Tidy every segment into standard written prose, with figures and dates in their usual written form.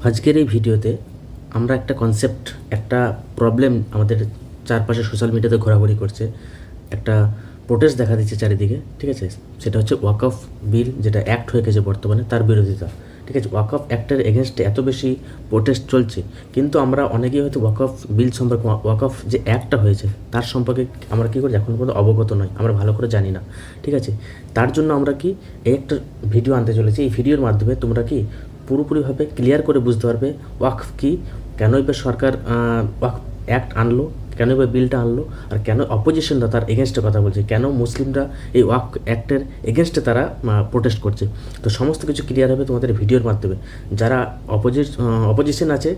আজকের এই ভিডিওতে আমরা একটা কনসেপ্ট, একটা প্রবলেম আমাদের চারপাশে সোশ্যাল মিডিয়াতে ঘোরাঘুরি করছে, একটা প্রোটেস্ট দেখা দিচ্ছে চারিদিকে, ঠিক আছে? সেটা হচ্ছে ওয়াকফ বিল, যেটা অ্যাক্ট হয়ে গেছে বর্তমানে, তার বিরোধিতা, ঠিক আছে? ওয়াকফ অ্যাক্টের এগেনস্টে এত বেশি প্রোটেস্ট চলছে, কিন্তু আমরা অনেকেই হয়তো ওয়াকফ বিল সম্পর্কে, ওয়াকফ যে অ্যাক্টটা হয়েছে তার সম্পর্কে আমরা কী করি এখন পর্যন্ত অবগত নয়, আমরা ভালো করে জানি না, ঠিক আছে? তার জন্য আমরা কি এই একটা ভিডিও আনতে চলেছি। এই ভিডিওর মাধ্যমে তোমরা কি পুরোপুরিভাবে ক্লিয়ার করে বুঝতে পারবে ওয়াকফ কী, কেনই বা সরকার ওয়াকফ অ্যাক্ট আনলো, কেন বা বিলটা আনলো, আর কেন অপোজিশনরা তার এগেনস্টে কথা বলছে, কেন মুসলিমরা এই ওয়াকফ অ্যাক্টের এগেনস্টে তারা প্রোটেস্ট করছে। তো সমস্ত কিছু ক্লিয়ার হবে তোমাদের ভিডিওর মাধ্যমে। যারা অপোজিশন আছে,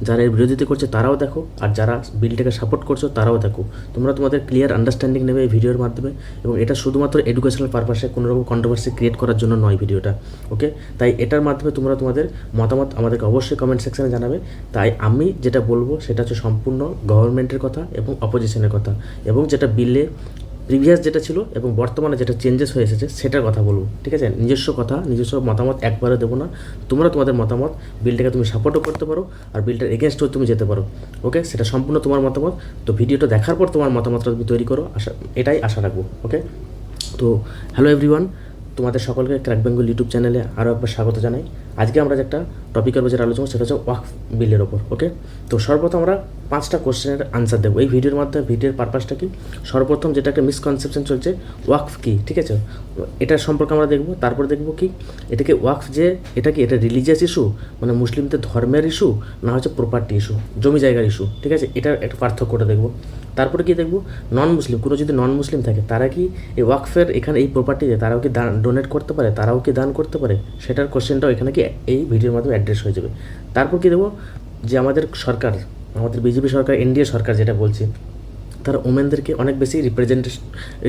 যারা এর বিরোধিতা করছে তারাও দেখো, আর যারা বিলটাকে সাপোর্ট করছো তারাও দেখো। তোমরা তোমাদের ক্লিয়ার আন্ডারস্ট্যান্ডিং নেবে এই ভিডিওর মাধ্যমে, এবং এটা শুধুমাত্র এডুকেশনাল পারপাসে, কোনো রকম কন্ট্রোভার্সি ক্রিয়েট করার জন্য নয় ভিডিওটা, ওকে? তাই এটার মাধ্যমে তোমরা তোমাদের মতামত আমাদেরকে অবশ্যই কমেন্ট সেকশানে জানাবে। তাই আমি যেটা বলবো সেটা হচ্ছে সম্পূর্ণ গভর্নমেন্টের কথা এবং অপোজিশনের কথা, এবং যেটা বিলে প্রিভিয়াস যেটা ছিল এবং বর্তমানে যেটা চেঞ্জেস হয়ে এসেছে সেটার কথা বলবো, ঠিক আছে? নিজস্ব কথা, নিজস্ব মতামত একবারে দেবো না। তোমরা তোমাদের মতামত, বিলটাকে তুমি সাপোর্টও করতে পারো, আর বিলটার এগেনস্টও তুমি যেতে পারো, ওকে? সেটা সম্পূর্ণ তোমার মতামত। তো ভিডিওটা দেখার পর তোমার মতামতটা তুমি তৈরি করো, এটাই আশা রাখবো, ওকে? তো হ্যালো এভরিওয়ান, তোমাদের সকলকে ক্র্যাক বেঙ্গল ইউটিউব চ্যানেলে আরও একবার স্বাগত জানাই। আজকে আমরা যে একটা টপিকের উপর যেটা আলোচনা, সেটা হচ্ছে ওয়াকফ বিলের ওপর, ওকে? তো সর্বপ্রথম আমরা 5টা কোশ্চেনের আনসার দেবো এই ভিডিওর মাধ্যমে। ভিডিওর পারপাসটা কি? সর্বপ্রথম যেটা একটা মিসকনসেপশন চলছে, ওয়াকফ কী, ঠিক আছে? এটার সম্পর্কে আমরা দেখব। তারপর দেখব কি এটাকে ওয়াকফ, যে এটা কি, এটা রিলিজিয়াস ইস্যু, মানে মুসলিমদের ধর্মের ইস্যু, না হচ্ছে প্রপার্টি ইস্যু, জমি জায়গার ইস্যু, ঠিক আছে? এটার একটা পার্থক্যটা দেখব। তারপরে কি দেখব, নন মুসলিম, কোনো যদি নন মুসলিম থাকে তারা কি এই ওয়াকফের এখানে এই প্রপার্টিতে তারাও কি ডোনেট করতে পারে, তারাও কি দান করতে পারে, সেটার কোশ্চেনটাও এখানে কি এই ভিডিওর মাধ্যমে অ্যাড্রেস হয়ে যাবে। তারপর কি দেবো, যে আমাদের সরকার, আমাদের বিজেপি সরকার, এনডিএ সরকার যেটা বলছে, তারা ওমেনদেরকে অনেক বেশি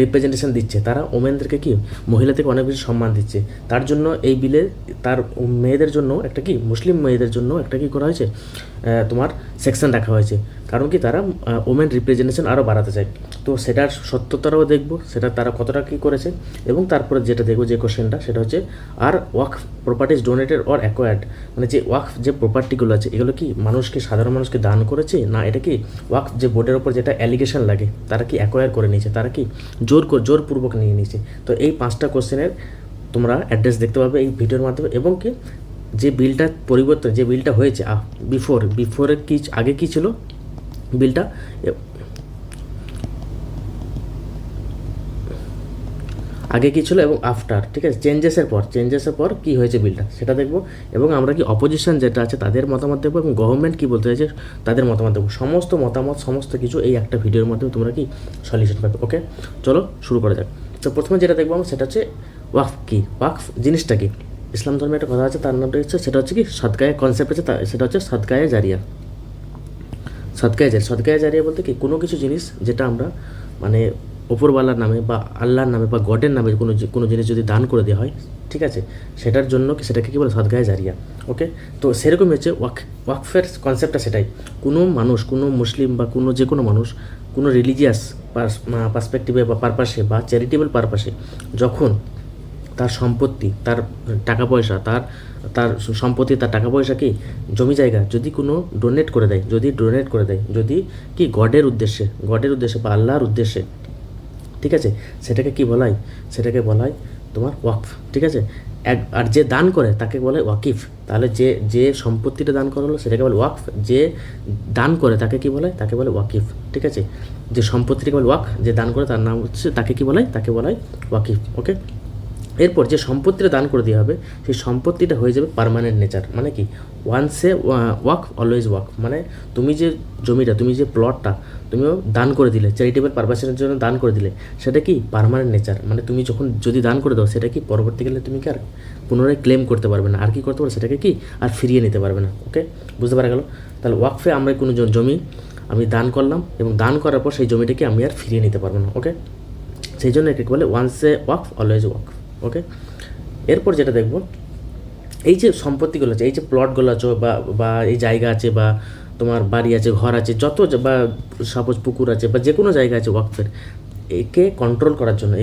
রিপ্রেজেন্টেশন দিচ্ছে, তারা ওমেনদেরকে কি মহিলাদেরকে অনেক বেশি সম্মান দিচ্ছে। তার জন্য এই বিলে তার মেয়েদের জন্য একটা কি, মুসলিম মেয়েদের জন্য একটা কি করা হয়েছে, তোমার সেকশন রাখা হয়েছে। কারণ কি, তারা ওমেন রিপ্রেজেন্টেশন আরও বাড়াতে চায়। তো সেটার সত্যতারাও দেখব, সেটা তারা কতটা কী করেছে। এবং তারপরে যেটা দেখব, যে কোশ্চেনটা, সেটা হচ্ছে আর ওয়াকফ প্রপার্টিজ ডোনেটেড অর অ্যাকোয়ার্ড, মানে যে ওয়াকফ যে প্রপার্টিগুলো আছে এগুলো কি মানুষকে, সাধারণ মানুষকে দান করেছে, না এটা কি ওয়াকফ যে বোর্ডের ওপর যেটা অ্যালিগেশন লাগে তারা কি অ্যাকোয়ার করে নিয়েছে, তারা কি জোরপূর্বক নিয়ে নিয়েছে। তো এই 5টা কোশ্চেনের তোমরা অ্যাড্রেস দেখতে পাবে এই ভিডিওর মাধ্যমে। এবং কি যে বিলটা পরিবর্তন, যে বিলটা হয়েছে বিফোরের কি, আগে কি ছিল বিলটা, আগে কী ছিল এবং আফটার, ঠিক আছে? চেঞ্জেসের পর কী হয়েছে বিলটা, সেটা দেখব। এবং আমরা কি অপোজিশন যেটা আছে তাদের মতামত দেবো, এবং গভর্নমেন্ট কী বলতে চাইছে তাদের মতামত দেবো। সমস্ত মতামত, সমস্ত কিছু এই একটা ভিডিওর মাধ্যমে তোমরা কি সলিউশন পাবে, ওকে? চলো শুরু করা যাক। তো প্রথমে যেটা দেখবো আমরা, সেটা হচ্ছে ওয়াকফ কী, ওয়াকফ জিনিসটা কি। ইসলাম ধর্মে একটা কথা আছে, তার নামটা হচ্ছে, সেটা হচ্ছে কি সদকায়ে কনসেপ্ট আছে, সেটা হচ্ছে সদকায়ে জারিয়া। সদকায়ে জারিয়া বলতে কি, কোনো কিছু জিনিস যেটা আমরা মানে ওপরওয়ালার নামে বা আল্লাহর নামে বা গডের নামে কোনো জিনিস যদি দান করে দেওয়া হয়, ঠিক আছে, সেটার জন্য কি, সেটাকে কী বলে, সদকায়ে জারিয়া, ওকে? তো সেরকমই হচ্ছে ওয়াকফের কনসেপ্টটা সেটাই। কোনো মানুষ, কোনো মুসলিম বা যে কোনো মানুষ, কোনো রিলিজিয়াস পার্সপেক্টিভে বা পারপাসে বা চ্যারিটেবল পারপাসে যখন তার সম্পত্তি, তার টাকা পয়সা, তার সম্পত্তি, তার টাকা পয়সা কি জমি জায়গা যদি কোনো ডোনেট করে দেয়, যদি কি গডের উদ্দেশ্যে বা আল্লাহর উদ্দেশ্যে, ঠিক আছে, সেটাকে কি বলা হয়, সেটাকে বলা হয় তোমার ওয়াকফ, ঠিক আছে? আর যে দান করে তাকে বলে ওয়াকিফ। তাহলে যে সম্পত্তিটা দান করা হলো সেটাকে বলে ওয়াকফ, যে দান করে তাকে কি বলে, তাকে বলে ওয়াকিফ, ঠিক আছে? যে সম্পত্তিটাকে বলে ওয়াক, যে দান করে তার নাম হচ্ছে, তাকে কি বলে, তাকে বলা হয় ওয়াকিফ, ওকে? এরপর যে সম্পত্তিটা দান করে দেওয়া হবে, সেই সম্পত্তিটা হয়ে যাবে পার্মানেন্ট নেচার। মানে কি, ওয়ান্সে ওয়াক অলওয়েজ ওয়াক, মানে তুমি যে জমিটা, তুমি যে প্লটটা তুমিও দান করে দিলে, চ্যারিটেবল পারপাসের জন্য দান করে দিলে, সেটা কি পার্মানেন্ট নেচার। মানে তুমি যখন যদি দান করে দাও, সেটা কি পরবর্তীকালে তুমি কি আর পুনরায় ক্লেম করতে পারবে না, আর কি করতে পারবে, সেটাকে কি আর ফিরিয়ে নিতে পারবে না, ওকে? বুঝতে পারা গেল? তাহলে ওয়াকফে আমরা কোনো জমি আমি দান করলাম, এবং দান করার পর সেই জমিটাকে আমি আর ফিরিয়ে নিতে পারবো না, ওকে? সেই জন্য এটাকে বলে ওয়ান্সে ওয়াক অলওয়েজ ওয়াক, ওকে? এরপর যেটা দেখব, এই যে সম্পত্তিগুলো আছে, এই যে প্লটগুলো আছে বা এই জায়গা আছে, বা তোমার বাড়ি আছে, ঘর আছে, যত বা সাপোজ পুকুর আছে, বা যে কোনো জায়গা আছে ওয়াকফের, একে কন্ট্রোল করার জন্য,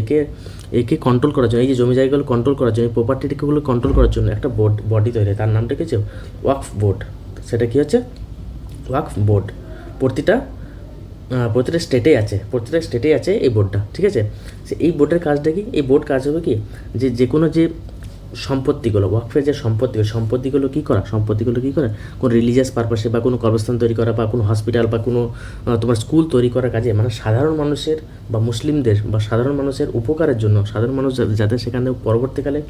এই যে জমি জায়গাগুলো কন্ট্রোল করার জন্য, এই প্রপার্টিগুলো কন্ট্রোল করার জন্য একটা বডি তৈরি হয়, তার নামটা কি হচ্ছে ওয়াকফ বোর্ড, সেটা কী হচ্ছে ওয়াকফ বোর্ড। প্রতিটা স্টেটেই আছে এই বোর্ডটা, ঠিক আছে। এই বোর্ডের কাজটা কি, এই বোর্ড কাজ হবে কি, যে কোনো যে সম্পত্তিগুলো, ওয়াকফের যে সম্পত্তিগুলো কী করা, কোনো রিলিজিয়াস পারপাসে বা কোনো কবরস্থান তৈরি করা বা কোনো হসপিটাল বা কোনো তোমার স্কুল তৈরি করার কাজে, মানে সাধারণ মানুষের বা মুসলিমদের বা সাধারণ মানুষের উপকারের জন্য, সাধারণ মানুষ যাতে সেখান থেকে পরবর্তীকালে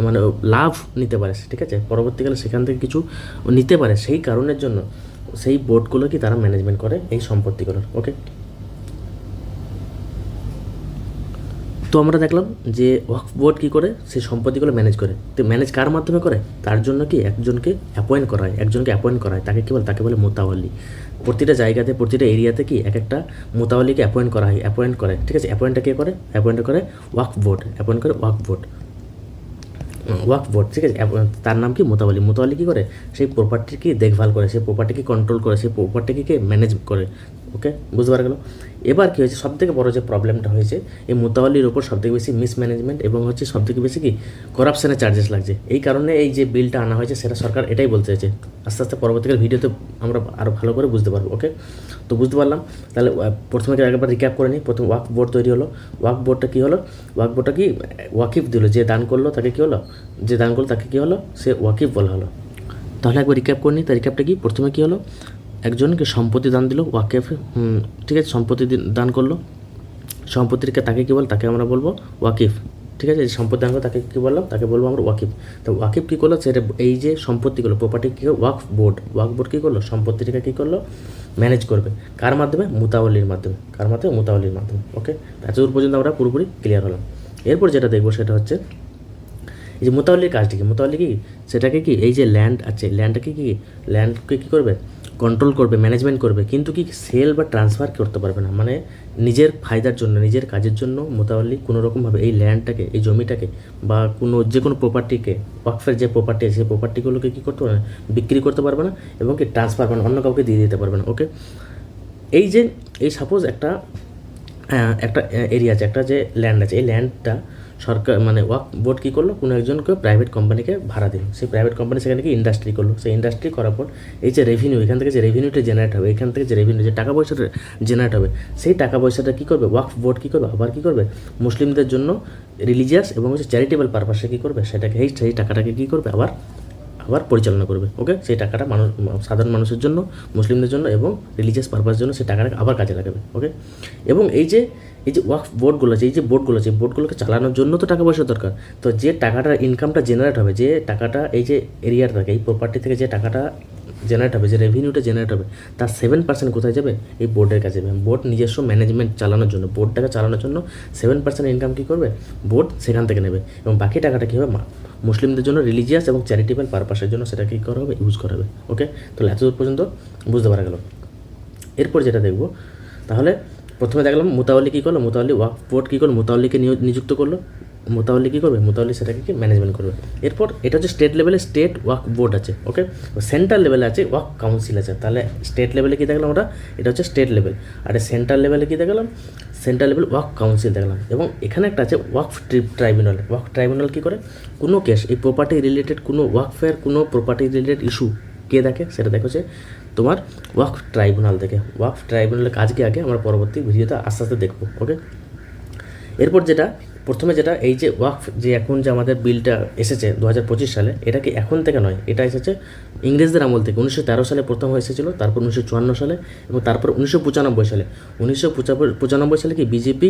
মানে লাভ নিতে পারে, ঠিক আছে, পরবর্তীকালে সেখান থেকে কিছু নিতে পারে, সেই কারণের জন্য সেই বোর্ডগুলো কি তারা ম্যানেজমেন্ট করে এই সম্পত্তিগুলোর। ওকে, তো আমরা দেখলাম যে ওয়াকফ বোর্ড কী করে, সেই সম্পত্তিগুলো ম্যানেজ করে। তো ম্যানেজ কার মাধ্যমে করে, তার জন্য কি একজনকে অ্যাপয়েন্ট করা হয়, তাকে বলে মোতাওয়াল্লি। প্রতিটা জায়গাতে, প্রতিটা এরিয়াতে কি একটা মোতাওয়াল্লিকে অ্যাপয়েন্ট করে, ঠিক আছে। অ্যাপয়েন্টটা কে করে, ওয়াকফ বোর্ড, ওয়াকফ বোর্ড, ঠিক আছে। তার নাম কি মোতাওয়াল্লি কী করে, সেই প্রপার্টিকে দেখভাল করে, সেই প্রপার্টিকে কন্ট্রোল করে, সেই প্রপার্টিকে ম্যানেজ করে। ওকে, বুঝতে পারা গেল। এবার কী হয়েছে, সবথেকে বড় যে প্রবলেমটা হয়েছে, এই মোতাওয়াল্লির ওপর সবথেকে বেশি মিসম্যানেজমেন্ট এবং সবথেকে বেশি কি করাপশনের চার্জেস লাগছে। এই কারণে এই যে বিলটা আনা হয়েছে সেটা সরকার এটাই বলতে চাইছে। আস্তে আস্তে পরবর্তীকাল ভিডিওতে আমরা আরও ভালো করে বুঝতে পারবো। ওকে, তো বুঝতে পারলাম। তাহলে প্রথমে একবার রিক্যাপ করে নিই। প্রথম ওয়াকফ বোর্ড তৈরি হলো। ওয়াকফ বোর্ডটা কী হলো, ওয়াকিফ দিল, যে দান করলো তাকে কী হলো, সে ওয়াকিফ বলা হলো। তাহলে একবার রিক্যাপ করে নিই। তার রিক্যাপটা কি, প্রথমে কী হলো, একজনকে সম্পত্তি দান দিল ওয়াকিফ, ঠিক আছে, সম্পত্তি দান করলো, সম্পত্তিকে তাকে কী বল, তাকে আমরা বলবো ওয়াকিফ, ঠিক আছে। সম্পত্তি দান করে তাকে কী বললাম, তাকে বলবো আমরা ওয়াকিফ। তো ওয়াকিফ কী করলো, সেটা এই যে সম্পত্তিগুলো, প্রপার্টি কী, ওয়াকফ বোর্ড কী করলো, সম্পত্তিটাকে কী করলো, ম্যানেজ করবে। কার মাধ্যমে, মোতাওয়াল্লির মাধ্যমে। ওকে, এতদূর পর্যন্ত আমরা পুরোপুরি ক্লিয়ার হলাম। এরপর যেটা দেখবো সেটা হচ্ছে এই যে মোতাওয়াল্লির কাজটি কি, সেটাকে কি, এই যে ল্যান্ড আছে, ল্যান্ডকে কী করবে, কন্ট্রোল করবে, ম্যানেজমেন্ট করবে, কিন্তু কি সেল বা ট্রান্সফার করতে পারবে না। মানে নিজের ফায়দার জন্য, নিজের কাজের জন্য মোতাওয়াল্লি কোনো রকমভাবে এই ল্যান্ডটাকে, এই জমিটাকে বা যে কোনো প্রপার্টিকে, ওয়াকফের যে প্রপার্টি আছে সেই প্রপার্টিগুলোকে কী করতে পারবে না, বিক্রি করতে পারবে না এবং কি ট্রান্সফার মানে অন্য কাউকে দিয়ে দিতে পারবে না। ওকে, এই সাপোজ একটা এরিয়া আছে, একটা যে ল্যান্ড আছে, এই ল্যান্ডটা সরকার মানে ওয়াকফ বোর্ড কী করলো, কোনো একজনকে প্রাইভেট কোম্পানিকে ভাড়া দিল। সেই প্রাইভেট কোম্পানি সেখানে কি ইন্ডাস্ট্রি করলো। সেই ইন্ডাস্ট্রি করার পর এই যে রেভিনিউ, এখান থেকে যে রেভিনিউটা জেনারেট হবে, এখান থেকে যে রেভিনিউ, যে টাকা পয়সাটা জেনারেট হবে, সেই টাকা পয়সাটা কী করবে, ওয়াকফ বোর্ড কী করবে, আবার কী করবে, মুসলিমদের জন্য রিলিজিয়াস এবং চ্যারিটেবল পারপাসে কী করবে, সেই টাকাটাকে কী করবে, আবার পরিচালনা করবে। ওকে, সেই টাকাটা সাধারণ মানুষের জন্য, মুসলিমদের জন্য এবং রিলিজিয়াস পারপাসের জন্য সেই টাকাটাকে আবার কাজে লাগাবে। ওকে, এবং এই যে ওয়াকফ বোর্ডগুলো আছে, এই বোর্ডগুলোকে চালানোর জন্য তো টাকা পয়সা দরকার। তো যে টাকাটা, ইনকামটা জেনারেট হবে, যে টাকাটা এই যে এরিয়ার থাকে, এই প্রপার্টি থেকে যে টাকাটা জেনারেট হবে, যে রেভিনিউটা জেনারেট হবে, তার 7% কোথায় যাবে, এই বোর্ডের কাছে যাবে। বোর্ড নিজস্ব ম্যানেজমেন্ট চালানোর জন্য, বোর্ডটাকে চালানোর জন্য 7% ইনকাম কী করবে, বোর্ড সেখান থেকে নেবে এবং বাকি টাকাটা কী হবে, মুসলিমদের জন্য রিলিজিয়াস এবং চ্যারিটেবল পারপাসের জন্য সেটা কী করা হবে, ইউজ করা হবে। ওকে, তো এতদূর পর্যন্ত বুঝতে পারা গেল। এরপর যেটা দেখব, তাহলে প্রথমে দেখলাম মোতাওয়াল্লি কী করলো, ওয়াকফ বোর্ড কী করলো, মোতাওয়াল্লিকে নিযুক্ত করলো। মোতাওয়াল্লি কী করবে, সেটাকে কি ম্যানেজমেন্ট করবে। এরপর এটা হচ্ছে স্টেট লেভেলে স্টেট ওয়াকফ বোর্ড আছে। ওকে, সেন্ট্রাল লেভেলে আছে ওয়াকফ কাউন্সিল আছে। তাহলে স্টেট লেভেলে কী দেখলাম আমরা, এটা হচ্ছে স্টেট লেভেল। আর সেন্ট্রাল লেভেলে কী দেখলাম, সেন্ট্রাল লেভেল ওয়াকফ কাউন্সিল দেখলাম। এবং এখানে একটা আছে ওয়াকফ ট্রাইব্যুনাল কী করে, কোনো কেস, এই প্রপার্টি রিলেটেড কোনো ওয়াকফের কোনো প্রপার্টি রিলেটেড ইস্যু কে দেখে, সেটা দেখো যে তোমার ওয়াকফ ট্রাইব্যুনাল দেখে। ওয়াকফ ট্রাইব্যুনালের কাজকে আগে আমরা পরবর্তী ভিডিওতে আস্তে আস্তে দেখবো। ওকে, এরপর প্রথমে এই যে ওয়াকফ, যে এখন যে আমাদের বিলটা এসেছে 2025 সালে, এটা কি এখন থেকে নয়, এটা এসেছে ইংরেজদের আমল থেকে। 1913 সালে প্রথম এসেছিল, তারপর 1954 সালে এবং তারপর 1995 সালে। 1995 সালে কি বিজেপি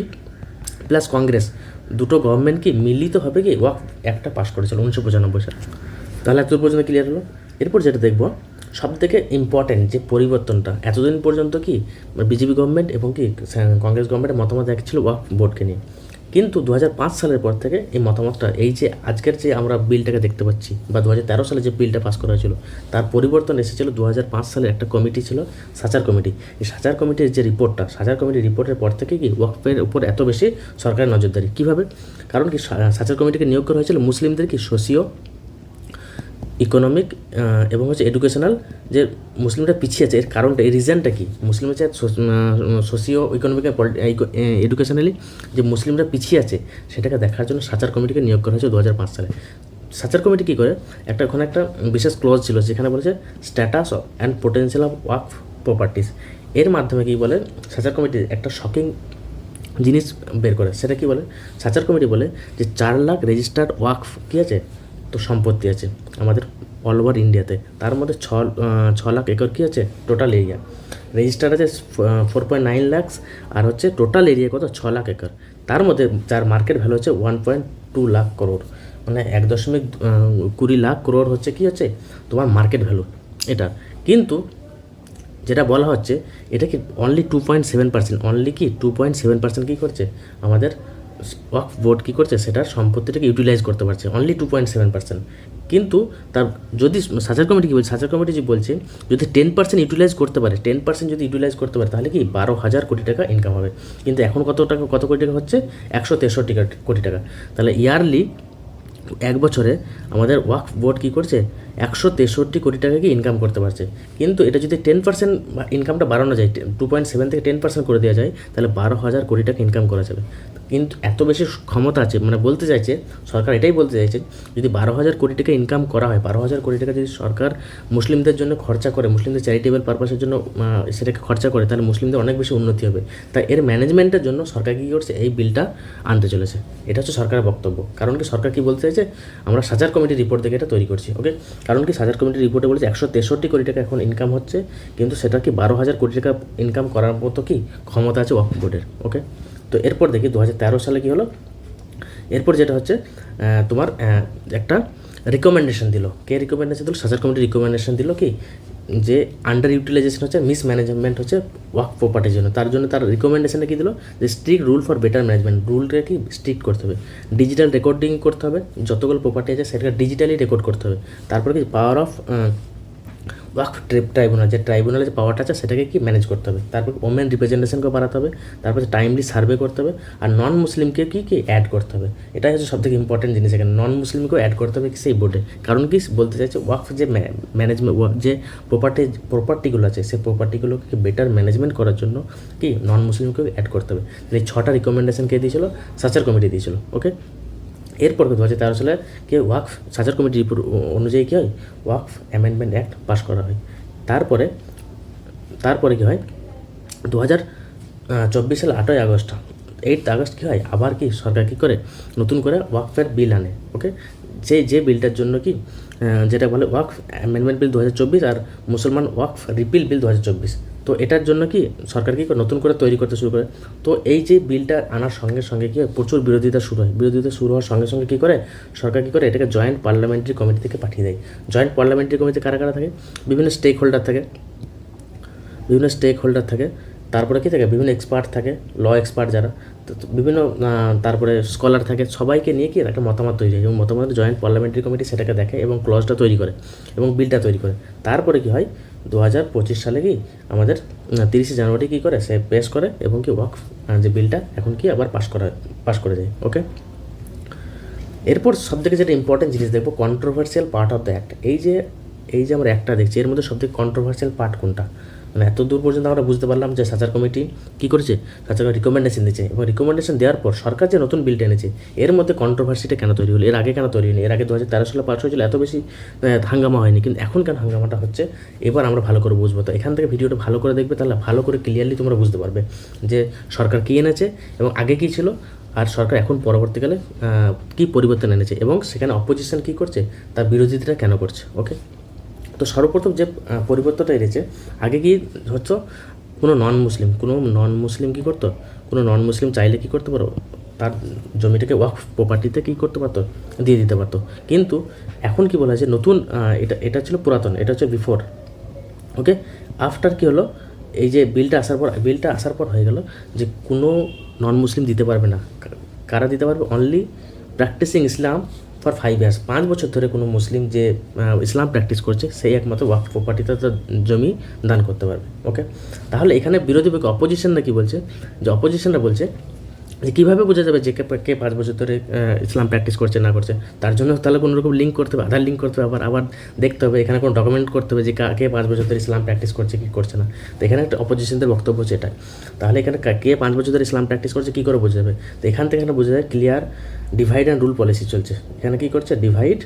প্লাস কংগ্রেস দুটো গভর্নমেন্ট কি মিলিতভাবে কি ওয়াকফ একটা পাস করেছিল 1995 সালে। তাহলে এত পর্যন্ত ক্লিয়ার হলো। এরপর যেটা দেখবো, সবথেকে ইম্পর্ট্যান্ট যে পরিবর্তনটা, এতদিন পর্যন্ত কি বিজেপি গভর্নমেন্ট এবং কি কংগ্রেস গভর্নমেন্টের মতামত এক ছিল ওয়াকফ বোর্ডকে নিয়ে, কিন্তু 2005 সালের পর থেকে এই মতামতটা, এই যে আজকের যে আমরা বিলটাকে দেখতে পাচ্ছি বা 2013 সালে যে বিলটা পাস করা হয়েছিল, তার পরিবর্তন এসেছিল 2005 সালে একটা কমিটি ছিল, সাচার কমিটি। এই সাচার কমিটির যে রিপোর্টের পর থেকে কি ওয়াকফের উপর এত বেশি সরকারের নজরদারি। কীভাবে, কারণ কি সাচার কমিটিকে নিয়োগ করা হয়েছিল মুসলিমদের কি সোশিও ইকোনমিক এবং এডুকেশনাল, যে মুসলিমরা পিছিয়ে আছে, এর কারণটা, এই রিজনটা কি, মুসলিমের যে সোশিও ইকোনমিক এডুকেশনালি যে মুসলিমরা পিছিয়ে আছে সেটাকে দেখার জন্য সাচার কমিটিকে নিয়োগ করা হয়েছে 2005 সালে। সাচার কমিটি কী করে, ওখানে একটা বিশেষ ক্লজ ছিল যেখানে বলেছে status and potential of Waqf properties. এর মাধ্যমে কী বলে, সাচার কমিটি একটা শকিং জিনিস বের করে। সেটা কি বলে, সাচার কমিটি বলে যে 4 লাখ রেজিস্টার্ড ওয়াকফ কী আছে, তো সম্পত্তি আছে আমাদের অল ওভার ইন্ডিয়াতে। তার মধ্যে 6 লাখ একর কী আছে, টোটাল এরিয়া রেজিস্টার্ড আছে 4.9 লাখস, আর হচ্ছে টোটাল এরিয়া কত, 6 লাখ একর। তার মধ্যে যার মার্কেট ভ্যালু হচ্ছে 1.2 লাখ করোড়, মানে 1.20 লাখ করোড় হচ্ছে কি হচ্ছে তোমার মার্কেট ভ্যালু এটা। কিন্তু যেটা বলা হচ্ছে এটা কি অনলি 2.7%, অনলি কি 2.7% কী করছে আমাদের ওয়াকফ বোর্ড কী করছে, সেটার সম্পত্তিটাকে ইউটিলাইজ করতে পারছে, অনলি 2.7%। কিন্তু তার যদি সাচার কমিটি কী বলছে, সাচার কমিটি যে বলছে যদি 10% ইউটিলাইজ করতে পারে, 10% যদি ইউটিলাইজ করতে পারে তাহলে কি 12,000 কোটি টাকা ইনকাম হবে। কিন্তু এখন কত কোটি টাকা হচ্ছে, 163 কোটি টাকা। তাহলে ইয়ারলি এক বছরে আমাদের ওয়াকফ বোর্ড কী করছে, 163 কোটি টাকা কি ইনকাম করতে পারছে। কিন্তু এটা যদি 10% ইনকামটা বাড়ানো যায়, 2.7 থেকে 10% করে দেওয়া যায়, তাহলে 12,000 কোটি টাকা ইনকাম করা যাবে। কিন্তু এত বেশি ক্ষমতা আছে, মানে বলতে চাইছে সরকার, এটাই বলতে চাইছে যদি 12,000 কোটি টাকা ইনকাম করা হয়, 12,000 কোটি টাকা যদি সরকার মুসলিমদের জন্য খরচা করে, মুসলিমদের চ্যারিটেবল পারপাসের জন্য সেটাকে খরচা করে, তাহলে মুসলিমদের অনেক বেশি উন্নতি হবে। তাই এর ম্যানেজমেন্টের জন্য সরকার কী করছে, এই বিলটা আনতে চলেছে। এটা হচ্ছে সরকারের বক্তব্য। কারণ কি সরকার কী বলতে চাইছে, আমরা সাচার কমিটির রিপোর্ট থেকে এটা তৈরি করছি। ওকে, কারণ কি সাচার কমিটির রিপোর্টে বলেছে 163 কোটি টাকা এখন ইনকাম হচ্ছে, কিন্তু সেটা কি 12,000 কোটি টাকা ইনকাম করার মতো কি ক্ষমতা আছে ওয়াকফ বোর্ডের। ওকে, তো এরপর দেখি 2013 সালে কী হলো। এরপর যেটা হচ্ছে তোমার একটা রিকমেন্ডেশন দিল। কে রিকমেন্ডেশন দিল, সাচার কমিটি রিকমেন্ডেশন দিল কি যে আন্ডার ইউটিলাইজেশন হচ্ছে, মিসম্যানেজমেন্ট হচ্ছে ওয়াকফ প্রপার্টির জন্য। তার জন্য তার রিকমেন্ডেশনে কী দিল, যে strict rule for better management, রুলটা কি স্ট্রিক্ট করতে হবে, ডিজিটাল রেকর্ডিং করতে হবে, যতগুলো প্রপার্টি আছে সেটাকে ডিজিটালি রেকর্ড করতে হবে। তারপরে কি পাওয়ার অফ ওয়াকফ ট্রাইব্যুনাল, যে ট্রাইব্যুনালের যে পাওয়ারটা আছে সেটাকে কি ম্যানেজ করতে হবে। তারপর ওমেন রিপ্রেজেন্টেশনকে বাড়াতে হবে, তারপরে টাইমলি সার্ভে করতে হবে, আর নন মুসলিমকে কি অ্যাড করতে হবে। এটাই হচ্ছে সবথেকে ইম্পর্টেন্ট জিনিস এখানে, নন মুসলিমকেও অ্যাড করতে হবে সেই বোর্ডে। কারণ কি বলতে চাইছে, ওয়াকফ যে ম্যানেজমেন্ট, যে প্রপার্টিগুলো আছে সেই প্রপার্টিগুলোকে বেটার ম্যানেজমেন্ট করার জন্য কি নন মুসলিমকেও অ্যাড করতে হবে। এই 6টা রিকমেন্ডেশন কে দিয়েছিল, সাচার কমিটি দিয়েছিল। ওকে, এরপর 2013 সালে কি ওয়াকফ সাচার কমিটির রিপোর্ট অনুযায়ী কী হয়, ওয়াকফ অ্যামেন্ডমেন্ট অ্যাক্ট পাস করা হয়। তারপরে কী হয়, 2024 সালে 8ই আগস্ট, 8 আগস্ট কী হয়, আবার কি সরকার কী করে নতুন করে ওয়াকফের বিল আনে। ওকে, যে বিলটার জন্য কি যেটা বলে ওয়াকফ অ্যামেন্ডমেন্ট বিল 2024 আর মুসলমান ওয়াকফ রিপিল বিল 2024। তো এটার জন্য কি সরকার কী করে নতুন করে তৈরি করতে শুরু করে। তো এই যে বিলটা আনার সঙ্গে সঙ্গে কী হয়, প্রচুর বিরোধিতা শুরু হয়। বিরোধিতা শুরু হওয়ার সঙ্গে সঙ্গে কী করে সরকার কী করে, এটাকে জয়েন্ট পার্লামেন্টারি কমিটি থেকে পাঠিয়ে দেয়। জয়েন্ট পার্লামেন্টারি কমিটিতে কারা কারা থাকে, বিভিন্ন স্টেক হোল্ডার থাকে, তারপরে কী থাকে, বিভিন্ন এক্সপার্ট থাকে, ল এক্সপার্ট যারা, বিভিন্ন তারপরে স্কলার থাকে, সবাইকে নিয়ে কি একটা মতামত তৈরি হয়, এবং মতামত জয়েন্ট পার্লামেন্টারি কমিটি সেটাকে দেখে এবং ক্লজটা তৈরি করে এবং বিলটা তৈরি করে। তারপরে কি হয়, 2025 সালে কি আমাদের 30 জানুয়ারি কী করে সে পেশ করে, এবং কি ওয়াকফ যে বিলটা এখন কি আবার পাস করে যায়। ওকে, এরপর সবথেকে যেটা ইম্পর্টেন্ট জিনিস দেখবো, controversial part of the act. এই যে আমরা একটা দেখছি, এর মধ্যে সবথেকে কন্ট্রোভার্সিয়াল পার্ট কোনটা, মানে এত দূর পর্যন্ত আমরা বুঝতে পারলাম যে সাচার কমিটি কী করেছে, সাচার কমিটি রিকমেন্ডেশন দিচ্ছে, এবং রিকমেন্ডেশন দেওয়ার পর সরকার যে নতুন বিলটা এনেছে এর মধ্যে কন্ট্রোভার্সিটা কেন তৈরি হলো, এর আগে কেন তৈরি হয়নি। এর আগে 2013 সালে পাস হয়েছিল, এত বেশি হাঙ্গামা হয়নি, কিন্তু এখন কেন হাঙ্গামাটা হচ্ছে, এবার আমরা ভালো করে বুঝবো। তো এখান থেকে ভিডিওটা ভালো করে দেখবে, তাহলে ভালো করে ক্লিয়ারলি তোমরা বুঝতে পারবে যে সরকার কী এনেছে এবং আগে কী ছিল, আর সরকার এখন পরবর্তীকালে কী পরিবর্তন এনেছে, এবং সেখানে অপোজিশন কী করছে, তার বিরোধিতা কেন করছে। ওকে, তো সর্বপ্রথম যে পরিবর্তনটা এনেছে, আগে কি হচ্ছে, কোনো নন মুসলিম কী করতো, কোনো নন মুসলিম চাইলে কী করতে পারো, তার জমিটাকে ওয়াকফ প্রপার্টিতে কী করতে পারতো, দিয়ে দিতে পারতো। কিন্তু এখন কি বলা হয়েছে, নতুন এটা ছিল পুরাতন, এটা হচ্ছে বিফোর। ওকে, আফটার কী হলো, এই যে বিলটা আসার পর হয়ে গেল যে কোনো নন মুসলিম দিতে পারবে না। কারা দিতে পারবে, only practising Islam for 5 years, 5 বছর ধরে কোনো মুসলিম যে ইসলাম প্র্যাকটিস করছে সেই একমাত্র ওয়াকফ প্রপার্টিতে তার জমি দান করতে পারবে। ওকে, তাহলে এখানে বিরোধী পক্ষ অপোজিশনরা কী বলছে, যে অপোজিশনরা বলছে যে কীভাবে বোঝা যাবে যে কে 5 বছর ধরে ইসলাম প্র্যাকটিস করছে না করছে? তার জন্য তাহলে কোনো রকম লিঙ্ক করতে হবে, আধার লিঙ্ক করতে হবে, আবার দেখতে হবে এখানে কোনো ডকুমেন্ট করতে হবে যে কে 5 বছর ধরে ইসলাম প্র্যাকটিস করছে কি করছে না। তো এখানে একটা অপোজিশনদের বক্তব্য হচ্ছে এটা। তাহলে এখানে কে 5 বছর ধরে ইসলাম প্র্যাকটিস করছে কী করে বোঝা যাবে? তো এখান থেকে এখানে বোঝা যায় clear divide and rule policy চলছে। এখানে কী করছে? ডিভাইড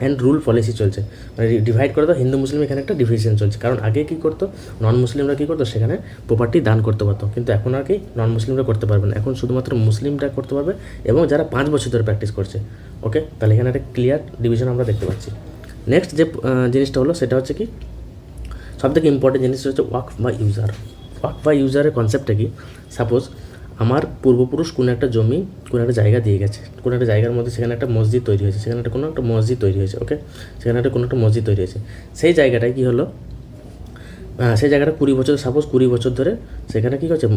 অ্যান্ড রুল পলিসি চলছে, মানে ডিভাইড করে দাও, হিন্দু মুসলিম এখানে একটা ডিভিশন চলছে। কারণ আগে কী করতো, নন মুসলিমরা কী করতো, সেখানে প্রপার্টি দান করতে পারতো, কিন্তু এখন আর কি নন মুসলিমরা করতে পারবে না, এখন শুধুমাত্র মুসলিমরা করতে পারবে এবং যারা 5 বছর ধরে প্র্যাকটিস করছে। ওকে, তাহলে এখানে একটা ক্লিয়ার ডিভিশন আমরা দেখতে পাচ্ছি। নেক্সট যে জিনিসটা হলো সেটা হচ্ছে কি, সবথেকে ইম্পর্টেন্ট জিনিসটা হচ্ছে ওয়াকফ বা ইউজার। ওয়াকফ বা ইউজারের কনসেপ্টটা কি? সাপোজ আমার পূর্বপুরুষ কোনো একটা জমি, কোনো একটা জায়গা দিয়ে গেছে, কোনো একটা জায়গার মধ্যে সেখানে একটা মসজিদ তৈরি হয়েছে, সেখানে কোনো একটা মসজিদ তৈরি হয়েছে। ওকে, সেখানে কোনো একটা মসজিদ তৈরি হয়েছে। সেই জায়গাটায় কী হলো, সেই জায়গাটা 20 বছর, সাপোজ 20 বছর ধরে সেখানে কী হচ্ছে,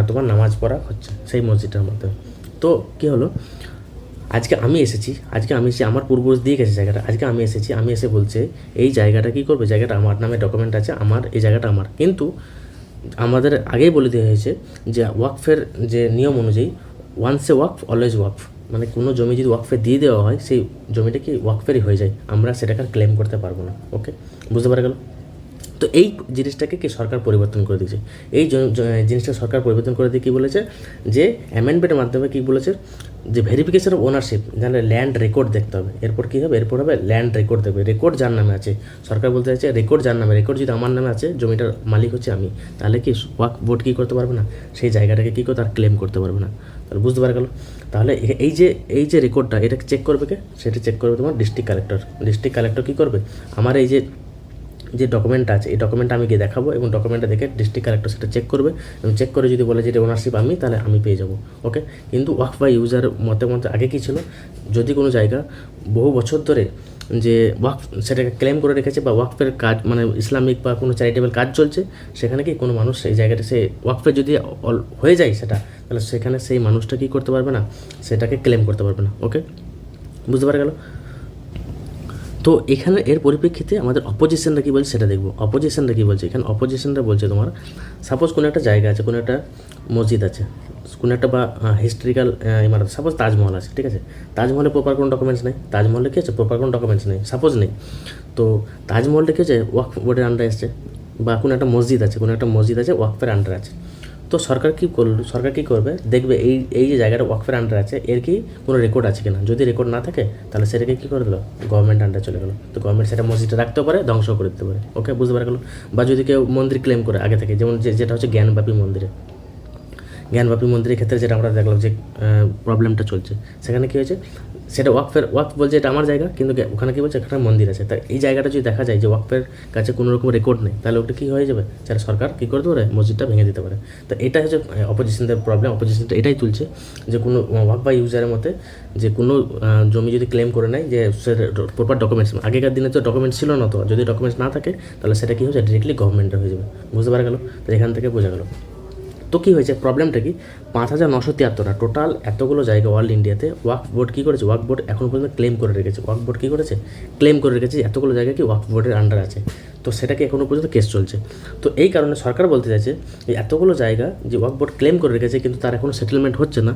তোমার নামাজ পড়া হচ্ছে সেই মসজিদটার মধ্যে। তো কী হলো, আজকে আমি এসেছি, আমার পূর্বপুরুষ দিয়ে গেছে জায়গাটা, আজকে আমি এসে বলছে এই জায়গাটা কী করবে, জায়গাটা আমার নামে ডকুমেন্ট আছে, আমার এই জায়গাটা আমার। কিন্তু আমাদের আগেই বলে দেওয়া হয়েছে যে ওয়াকফের যে নিয়ম অনুযায়ী ওয়ান্স এ ওয়াকফ অলওয়েজ ওয়াকফ, মানে কোনো জমি যদি ওয়াকফে দিয়ে দেওয়া হয় সেই জমিটা কি ওয়াকফেরই হয়ে যায়, আমরা সেটাকে ক্লেম করতে পারবো না। ওকে, বুঝতে পারা গেল? তো এই জিনিসটাকে কি সরকার পরিবর্তন করে দিয়েছে। এই জিনিসটা সরকার পরিবর্তন করে দিয়ে কী বলেছে, যে অ্যামেন্ডমেন্টের মাধ্যমে কী বলেছে, যে ভেরিফিকেশন অফ ওনারশিপ, জানলে ল্যান্ড রেকর্ড দেখতে হবে। এরপর কী হবে, এরপর হবে ল্যান্ড রেকর্ড দেখবে, রেকর্ড যার নামে আছে। সরকার বলতে চাইছে রেকর্ড যার নামে, রেকর্ড যদি আমার নামে আছে, জমিটার মালিক হচ্ছে আমি, তাহলে কি ওয়াকফ বোর্ড কী করতে পারবে না, সেই জায়গাটাকে কী করতে আর ক্লেম করতে পারবে না। তাহলে বুঝতে পারা গেল? তাহলে এই যে রেকর্ডটা, এটা চেক করবে কে? সেটা চেক করবে তোমার ডিস্ট্রিক্ট কালেক্টর। ডিস্ট্রিক্ট কালেক্টর কী করবে, আমার এই যে ডকুমেন্টটা আছে, এই ডকুমেন্টটা আমি গিয়ে দেখাবো এবং ডকুমেন্টটা দেখে ডিস্ট্রিক্ট কালেক্টর সেটা চেক করবে এবং চেক করে যদি বলে যে এটা ওনারশিপ আমি, তাহলে আমি পেয়ে যাবো। ওকে, কিন্তু ওয়াকফ বা ইউজার মতে আগে কী ছিল, যদি কোনো জায়গা বহু বছর ধরে যে ওয়াকফ সেটাকে ক্লেম করে রেখেছে বা ওয়াকফের কাজ, মানে ইসলামিক বা কোনো চ্যারিটেবল কাজ চলছে, সেখানে কি কোনো মানুষ সেই জায়গাটা সে ওয়াকফে যদি হয়ে যায় সেটা, তাহলে সেখানে সেই মানুষটা কী করতে পারবে না, সেটাকে ক্লেম করতে পারবে না। ওকে, বুঝতে পারা গেল? তো এখানে এর পরিপ্রেক্ষিতে আমাদের অপোজিশনরা কী বলছে সেটা দেখবো। অপোজিশনরা কী বলছে, এখানে অপোজিশনরা বলছে তোমার সাপোজ কোনো একটা জায়গা আছে, কোনো একটা মসজিদ আছে, কোনো একটা বা হিস্ট্রিক্যাল ইমারত, সাপোজ তাজমহল আছে, ঠিক আছে, তাজমহলে প্রপার কোনো ডকুমেন্টস নেই, তাজমহলে কী আছে, প্রপার কোনো ডকুমেন্টস নেই, সাপোজ নেই। তো তাজমহলটা কী হচ্ছে, ওয়াকফ বোর্ডের আন্ডারে আসছে, বা কোনো একটা মসজিদ আছে, ওয়াকফের আন্ডারে আছে। তো সরকার কী করবে, দেখবে এই যে জায়গাটা ওয়াকফের আন্ডারে আছে, এর কি কোনো রেকর্ড আছে কিনা। যদি রেকর্ড না থাকে, তাহলে সেটাকে কী করে দিলো, গভর্নমেন্ট আন্ডারে চলে গেলো। তো গভর্নমেন্ট সেটা মসজিদটা রাখতে পারে, ধ্বংস করে দিতে পারে। ওকে, বুঝতে পারা গেলো? বা যদি কেউ মন্দির ক্লেম করে আগে থেকে, যেমন যেটা হচ্ছে জ্ঞানবাপী মন্দিরের ক্ষেত্রে যেটা আমরা দেখলাম যে প্রবলেমটা চলছে, সেখানে কী হয়েছে, সেটা ওয়াকফ বলছে এটা আমার জায়গা, কিন্তু ওখানে কী বলছে, একটা মন্দির আছে। তাই এই জায়গাটা যদি দেখা যায় যে ওয়াকফের কাছে কোনো রকম রেকর্ড নেই, তাহলে ওটা কী হয়ে যাবে, সেটা সরকার কী করতে পারে, মসজিদটা ভেঙে দিতে পারে। তো এটা হচ্ছে অপোজিশনদের প্রবলেম। অপোজিশনটা এটাই তুলছে যে কোনো ওয়াকফ বা ইউজারের মতে যে কোনো জমি যদি ক্লেম করে নেয়, যে প্রপার ডকুমেন্টস, আগেকার দিনে তো ডকুমেন্টস ছিল না, তো যদি ডকুমেন্টস না থাকে, তাহলে সেটা কী হচ্ছে, ডিরেক্টলি গভর্নমেন্টের হয়ে যাবে। বুঝতে পারা গেল? তো এখান থেকে বোঝা গেল। তো কী হয়েছে, প্রবলেমটা কি, 5973টা টোটাল এতগুলো জায়গা ওয়ার্ল্ড ইন্ডিয়াতে ওয়াকফ বোর্ড কী করেছে, ওয়াকফ বোর্ড এখন পর্যন্ত ক্লেম করে রেখেছে। ওয়াকফ বোর্ড কী করেছে, ক্লেম করে রেখেছে এতগুলো জায়গা কি ওয়াকফ বোর্ডের আন্ডার আছে। তো সেটাকে এখনও পর্যন্ত কেস চলছে। তো এই কারণে সরকার বলতে চাইছে এই এতগুলো জায়গা যে ওয়াকফ বোর্ড ক্লেম করে রেখেছে, কিন্তু তার এখনও সেটেলমেন্ট হচ্ছে না।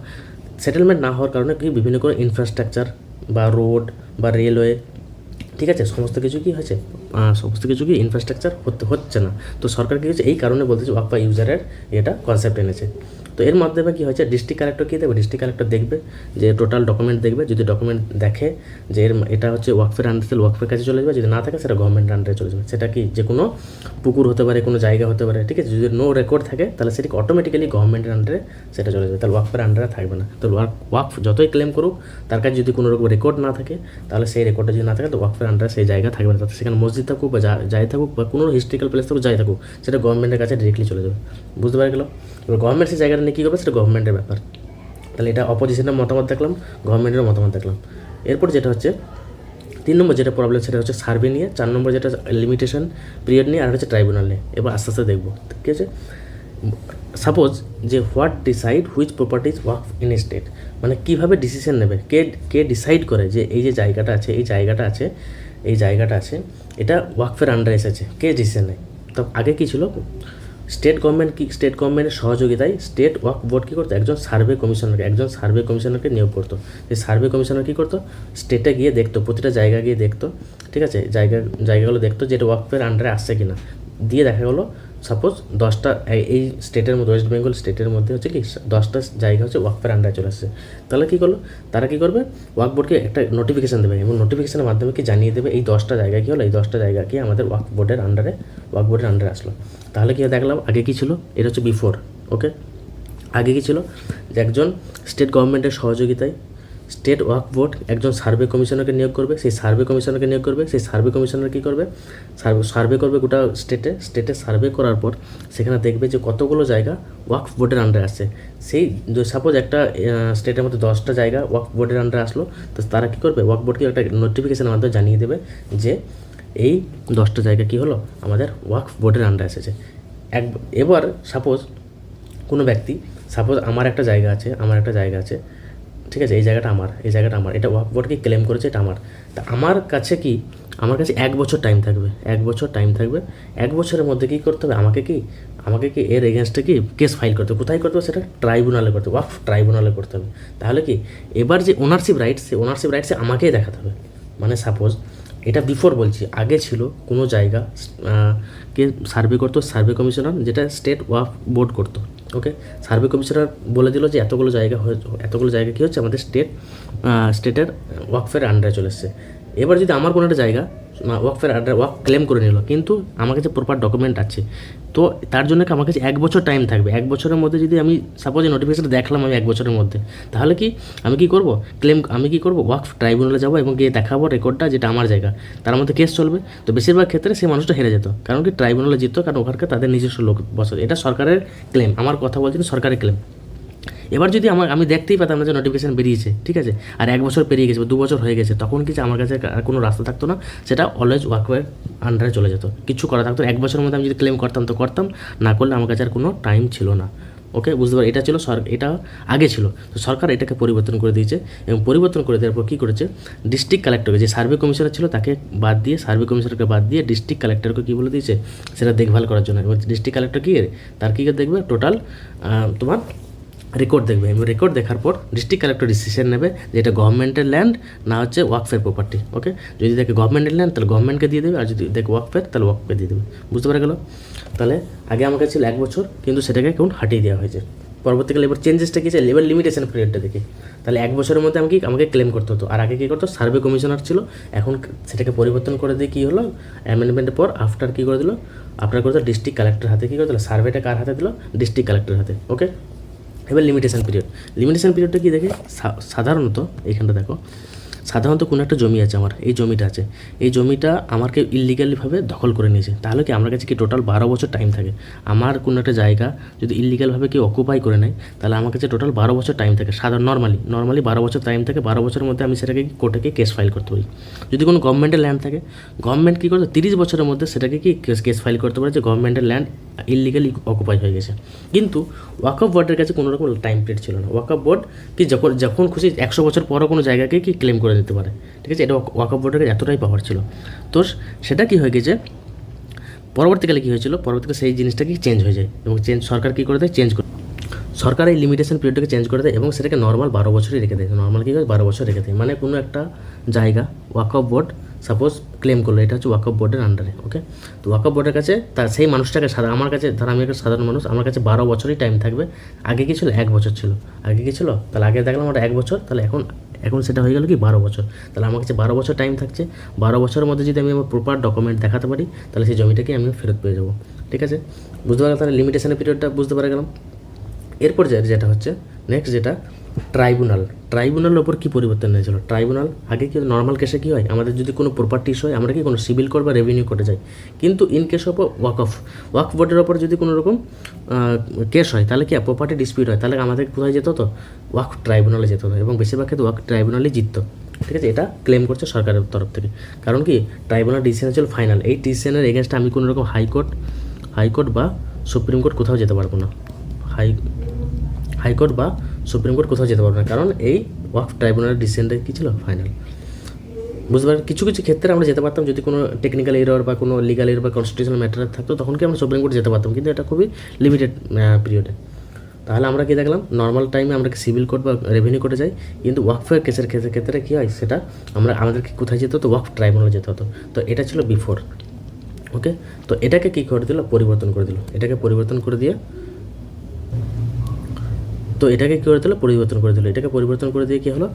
সেটেলমেন্ট না হওয়ার কারণে কি, বিভিন্ন করে ইনফ্রাস্ট্রাকচার বা রোড বা রেলওয়ে, ঠিক আছে, সমস্ত কিছু কি ইনফ্রাস্ট্রাকচার হচ্ছে না। তো সরকার কী হচ্ছে, এই কারণে বলতেছে ওয়াকফ বা ইউজারের এটা কনসেপ্ট এনেছে। তো এর মাধ্যমে কী হয়েছে, ডিস্ট্রিক্ট কালেক্টর কী দেখবে, ডিস্ট্রিক্ট কালেক্টর দেখবে যে টোটাল ডকুমেন্ট দেখবে, যদি ডকুমেন্ট দেখে যে এটা হচ্ছে ওয়াকফের আন্ডারে, তাহলে ওয়াকফের কাছে চলে যাবে, যদি না থাকে সেটা গভর্নমেন্টের আন্ডারে চলে যাবে। সেটা কি, যে কোনো পুকুর হতে পারে, কোনো জায়গা হতে পারে, ঠিক আছে, যদি নো রেকর্ড থাকে, তাহলে সেটাকে অটোমেটিক্যালি গভর্নমেন্টের আন্ডারে সেটা চলে যাবে, তাহলে ওয়াকফের আন্ডারে থাকবে না। তো ওয়াকফ যতই ক্লেম করুক, তার কাছে যদি কোনো রকম রেকর্ড না থাকে, তাহলে সেই রেকর্ডটা যদি না থাকে, তো ওয়াকফের আন্ডারে সেই জায়গা থাকবে না। তাতে সেখানে মসজিদ থাকুক বা যাই থাকুক বা কোনো হিস্ট্রিক্যাল প্লেস থাকুক, যাই থাকুক, সেটা গভর্নমেন্টের কাছে ডিরেক্টলি চলে যাবে। বুঝতে পারা গেল? এবার গভর্নমেন্ট সেই জায়গাটা নিয়ে কী করবে, সেটা গভর্নমেন্টের ব্যাপার। তাহলে এটা অপোজিশনের মতামত দেখলাম, গভর্নমেন্টের মতামত দেখলাম। এরপর যেটা হচ্ছে 3 নম্বর যেটা প্রবলেম, সেটা হচ্ছে সার্ভে নিয়ে, 4 নম্বর যেটা লিমিটেশন পিরিয়ড নিয়ে, আর হচ্ছে ট্রাইব্যুনাল নিয়ে। এবার আস্তে আস্তে দেখবো, ঠিক আছে। সাপোজ যে what decide which properties Waqf in a state, মানে কীভাবে ডিসিশন নেবে, কে ডিসাইড করে যে এই যে জায়গাটা আছে, এটা ওয়াকফের আন্ডারে এসেছে, কে ডিসিশন নেয়। তো আগে কী ছিল, স্টেট গভর্নমেন্টের সহযোগিতায় স্টেট ওয়াকফ বোর্ড কী করতো, একজন সার্ভে কমিশনারকে নিয়োগ করতো। সেই সার্ভে কমিশনার কী করতো, স্টেটে গিয়ে দেখতো, প্রতিটা জায়গা গিয়ে দেখতো, ঠিক আছে, জায়গাগুলো দেখতো যে এটা ওয়াকফের আন্ডারে আসছে কিনা। দিয়ে দেখা গেলো সাপোজ 10টা এই স্টেটের মধ্যে, ওয়েস্ট বেঙ্গল স্টেটের মধ্যে হচ্ছে কি 10টা জায়গা হচ্ছে ওয়াকফের আন্ডারে চলে আসছে। তাহলে কী করলো, তারা কী করবে, ওয়াকফ বোর্ডকে একটা নোটিফিকেশান দেবে এবং নোটিফিকেশানের মাধ্যমে কি জানিয়ে দেবে এই 10টা জায়গা কী হলো, এই 10টা জায়গা কি আমাদের ওয়াকফ বোর্ডের আন্ডারে আসলো। তাহলে কি দেখলাম আগে কী ছিল, এটা হচ্ছে বিফোর। ওকে, আগে কী ছিল যে একজন স্টেট গভর্নমেন্টের সহযোগিতায় স্টেট ওয়াকফ বোর্ড একজন সার্ভে কমিশনারকে নিয়োগ করবে। সেই সার্ভে কমিশনার কী করবে, সার্ভে করবে গোটা স্টেটে সার্ভে করার পর সেখানে দেখবে যে কতগুলো জায়গা ওয়াকফ বোর্ডের আন্ডারে আসছে। সেই সাপোজ একটা স্টেটের মধ্যে 10টা জায়গা ওয়াকফ বোর্ডের আন্ডারে আসলো, তো তারা কী করবে, ওয়াকফ বোর্ডকে একটা নোটিফিকেশনের মাধ্যমে জানিয়ে দেবে যে এই 10টা জায়গা কী হলো, আমাদের ওয়াকফ বোর্ডের আন্ডারে এসেছে। এবার সাপোজ কোনো ব্যক্তি, সাপোজ আমার একটা জায়গা আছে, ঠিক আছে, এই জায়গাটা আমার, এটা ওয়াকফ বোর্ডকে ক্লেম করেছে, এটা আমার। তা আমার কাছে 1 বছর টাইম থাকবে, 1 বছরের মধ্যে কী করতে হবে, আমাকে কি এর এগেনস্টে কেস ফাইল করতে হবে। কোথায় করতে হবে, সেটা ট্রাইব্যুনালে করতে হবে, ওয়াকফ ট্রাইব্যুনালে করতে হবে। তাহলে কি এবার যে ওনারশিপ রাইটসে আমাকেই দেখাতে হবে। মানে সাপোজ এটা বিফোর বলছি, আগে ছিল কোনো জায়গা কে সার্ভে করতো সার্ভে কমিশনার, যেটা স্টেট ওয়াকফ বোর্ড করতো। ওকে, সার্ভে কমিশনার বলে দিল যে এতগুলো জায়গা কী হচ্ছে, আমাদের স্টেটের ওয়াকফের আন্ডারে চলে এসছে। এবার যদি আমার কোনো একটা জায়গা ওয়াকফের আন্ডারে ওয়াকফ ক্লেম করে নিল, কিন্তু আমার কাছে প্রপার ডকুমেন্ট আছে, তো তার জন্য আমার কাছে 1 বছর টাইম থাকবে। 1 বছরের মধ্যে যদি আমি সাপোজ নোটিফিকেশন দেখলাম আমি 1 বছরের মধ্যে, তাহলে কি আমি কী করব, ওয়াকফ ট্রাইব্যুনালে যাবো এবং গিয়ে দেখাবো রেকর্ডটা যেটা আমার জায়গা, তার মধ্যে কেস চলবে। তো বেশিরভাগ ক্ষেত্রে সেই মানুষটা হেরে যেত, কারণ কি ট্রাইব্যুনালে জিততো, কারণ ওখানকার তাদের নিজস্ব লোক বসে। এটা সরকারের ক্লেম, আমার কথা বলছি না, সরকারের ক্লেম। এবার যদি আমি দেখতেই পেতাম না যে নোটিফিকেশান বেরিয়েছে, ঠিক আছে, আর 1 বছর পেরিয়ে গেছে বা 2 বছর হয়ে গেছে, তখন কি আমার কাছে আর কোনো রাস্তা থাকতো না, সেটা অলওয়েজ ওয়াকফের আন্ডারে চলে যেত, কিছু করা থাকতো। 1 বছরের মধ্যে আমি যদি ক্লেম করতাম তো করতাম, না করলে আমার কাছে আর কোনো টাইম ছিল না। ওকে, বুঝতে পারি, এটা আগে ছিল। তো সরকার এটাকে পরিবর্তন করে দিয়েছে, এবং পরিবর্তন করে দেওয়ার পর কী করেছে, ডিস্ট্রিক্ট কালেক্টরকে, যে সার্ভে কমিশনার ছিল তাকে বাদ দিয়ে ডিস্ট্রিক্ট কালেক্টরকে কী বলে দিয়েছে, সেটা দেখভাল করার জন্য। এবং ডিস্ট্রিক্ট কালেক্টর কী তার কী দেখবে, টোটাল তোমার রেকর্ড দেখবে, এবং রেকর্ড দেখার পর ডিস্ট্রিক্ট কালেক্টর ডিসিশন নেবে যে এটা গভর্নমেন্টের ল্যান্ড না হচ্ছে ওয়াকফের প্রপার্টি। ওকে, যদি দেখে গভর্নমেন্টের ল্যান্ড তাহলে গভর্নমেন্টকে দিয়ে দেবে, আর যদি দেখে ওয়াকফের তাহলে ওয়াকফে দিয়ে দেবে। বুঝতে পারা গেল? তাহলে আগে আমার কাছে ছিল 1 বছর, কিন্তু সেটাকে এখন হাটিয়ে দেওয়া হয়েছে। পরবর্তীকালে এবার চেঞ্জেসটা কী আছে, লেভেল লিমিটেশন পিরিয়ডটা দেখি। তাহলে 1 বছরের মধ্যে আমাকে ক্লেম করতে হতো, আর আগে কী করতো, সার্ভে কমিশনার ছিল, এখন সেটাকে পরিবর্তন করে দিয়ে কী হলো, অ্যামেন্ডমেন্টের পর আফটার কী করে দিল, করে দিল ডিস্ট্রিক্ট কালেক্টর হাতে, কী করে দিল, সার্ভেটা কার হাতে দিল, ডিস্ট্রিক্ট কালেক্টর হাতে। ওকে, এবার লিমিটেশন পিরিয়ডটা কী দেখে, সাধারণত এইখানটা দেখো, সাধারণত কোনো একটা জমি আছে আমার, এই জমিটা আমাকে ইললিগালিভাবে দখল করে নিয়েছে। তাহলে কি আমার কাছে কি টোটাল 12 বছর টাইম থাকে। আমার কোনো একটা জায়গা যদি ইললিগালভাবে কেউ অকুপাই করে নেয়, তাহলে আমার কাছে টোটাল 12 বছর টাইম থাকে। নর্মালি 12 বছর টাইম থাকে। 12 বছরের মধ্যে আমি সেটাকে কোর্টে কেস ফাইল করতে পারি। যদি কোনো গভর্নমেন্টের ল্যান্ড থাকে, গভর্নমেন্ট কী করতে 30 বছরের মধ্যে সেটাকে কেস ফাইল করতে পারে যে গভর্নমেন্টের ল্যান্ড ইললিগালি অকুপাই হয়ে গেছে। কিন্তু ওয়াকফ বোর্ডের কাছে কোনো রকম টাইম পিরিয়ড ছিল না। ওয়াকফ বোর্ড কি যখন খুশি 100 বছর পরও কোনো জায়গাকে ক্লেম করে দিতে পারে, ঠিক আছে। এটা ওয়াকফ বোর্ডের কাছে এতটাই পাওয়ার ছিল। তো সেটা কি হয়ে গেছে, পরবর্তীকালে সেই জিনিসটা চেঞ্জ হয়ে যায়, এবং সরকার কী করে দেয়, সরকার এই লিমিটেশন পিরিয়ডটাকে চেঞ্জ করে দেয় এবং সেটাকে নর্মাল 12 বছরই রেখে দেয়। 12 বছর রেখে দেয়। মানে কোনো একটা জায়গা ওয়াকফ বোর্ড সাপোজ ক্লেম করলো, এটা হচ্ছে ওয়াকফ বোর্ডের আন্ডারে। ওকে, তো ওয়াকফ বোর্ডের কাছে তার সেই মানুষটাকে, আমার কাছে ধর আমি একটা সাধারণ মানুষ, আমার কাছে 12 বছরই টাইম থাকবে। আগে কি ছিল, 1 বছর ছিল। তাহলে আগে দেখলাম ওটা 1 বছর, তাহলে এখন সেটা হয়ে গেল কি 12 বছর। তাহলে আমার কাছে 12 বছর টাইম থাকছে। 12 বছরের মধ্যে যদি আমি আমার প্রপার ডকুমেন্ট দেখাতে পারি, তাহলে সেই জমিটাকে আমি ফেরত পেয়ে যাবো, ঠিক আছে। বুঝতে পারলাম? তাহলে লিমিটেশনের পিরিয়ডটা বুঝতে পারা গেলাম। এরপর যেটা হচ্ছে নেক্সট, যেটা ট্রাইব্যুনালের ওপর কী পরিবর্তন হয়েছিল। ট্রাইব্যুনাল আগে কি নর্মাল কেসে কী হয়, আমাদের যদি কোনো প্রপার্টি ইস্যু হয়, আমরা কি কোনো সিভিল কোর্ট বা রেভিনিউ কোর্টে যাই। কিন্তু ইন কেস অফ ওয়াকফ বোর্ডের ওপর যদি কোনো রকম কেস হয়, তাহলে কি প্রপার্টি ডিসপিউট হয়, তাহলে আমাদের কোথায় যেতে হতো, ওয়াকফ ট্রাইব্যুনালে যেতে হতো, এবং বেশিরভাগ ক্ষেত্রে ওয়াকফ ট্রাইব্যুনালই জিততো, ঠিক আছে। এটা ক্লেম করছে সরকারের তরফ থেকে, কারণ কি ট্রাইব্যুনাল ডিসিশন ছিল ফাইনাল। এই ডিসিশনের এগেনস্টে আমি কোনো রকম হাইকোর্ট বা সুপ্রিম কোর্ট কোথাও যেতে পারবো না। হাইকোর্ট বা সুপ্রিম কোর্ট কোথাও যেতে পারবো না, কারণ এই ওয়াকফ ট্রাইব্যুনালের ডিসিশনটা কী ছিল, ফাইনাল। বুঝতে পারেন, কিছু কিছু ক্ষেত্রে আমরা যেতে পারতাম যদি কোনো টেকনিক্যাল এরর বা কোনো লিগাল এরর বা কনস্টিটিউশনাল ম্যাটার থাকতো, তখন কি আমরা সুপ্রিম কোর্টে যেতে পারতাম, কিন্তু এটা খুবই লিমিটেড পিরিয়ডে। তাহলে আমরা কি দেখলাম, নর্মাল টাইমে আমরা সিভিল কোর্ট বা রেভিনিউ কোর্টে যাই, কিন্তু ওয়াকফের কেসের ক্ষেত্রে কী হয় সেটা আমাদেরকে কোথায় যেতে হতো, ওয়াকফ ট্রাইব্যুনালে যেতে হতো। তো এটা ছিল বিফোর। ওকে, তো এটাকে কী করে দিল, পরিবর্তন করে দিল, এটাকে পরিবর্তন করে দিয়ে এটাকে পরিবর্তন করে দিয়ে কী হলো,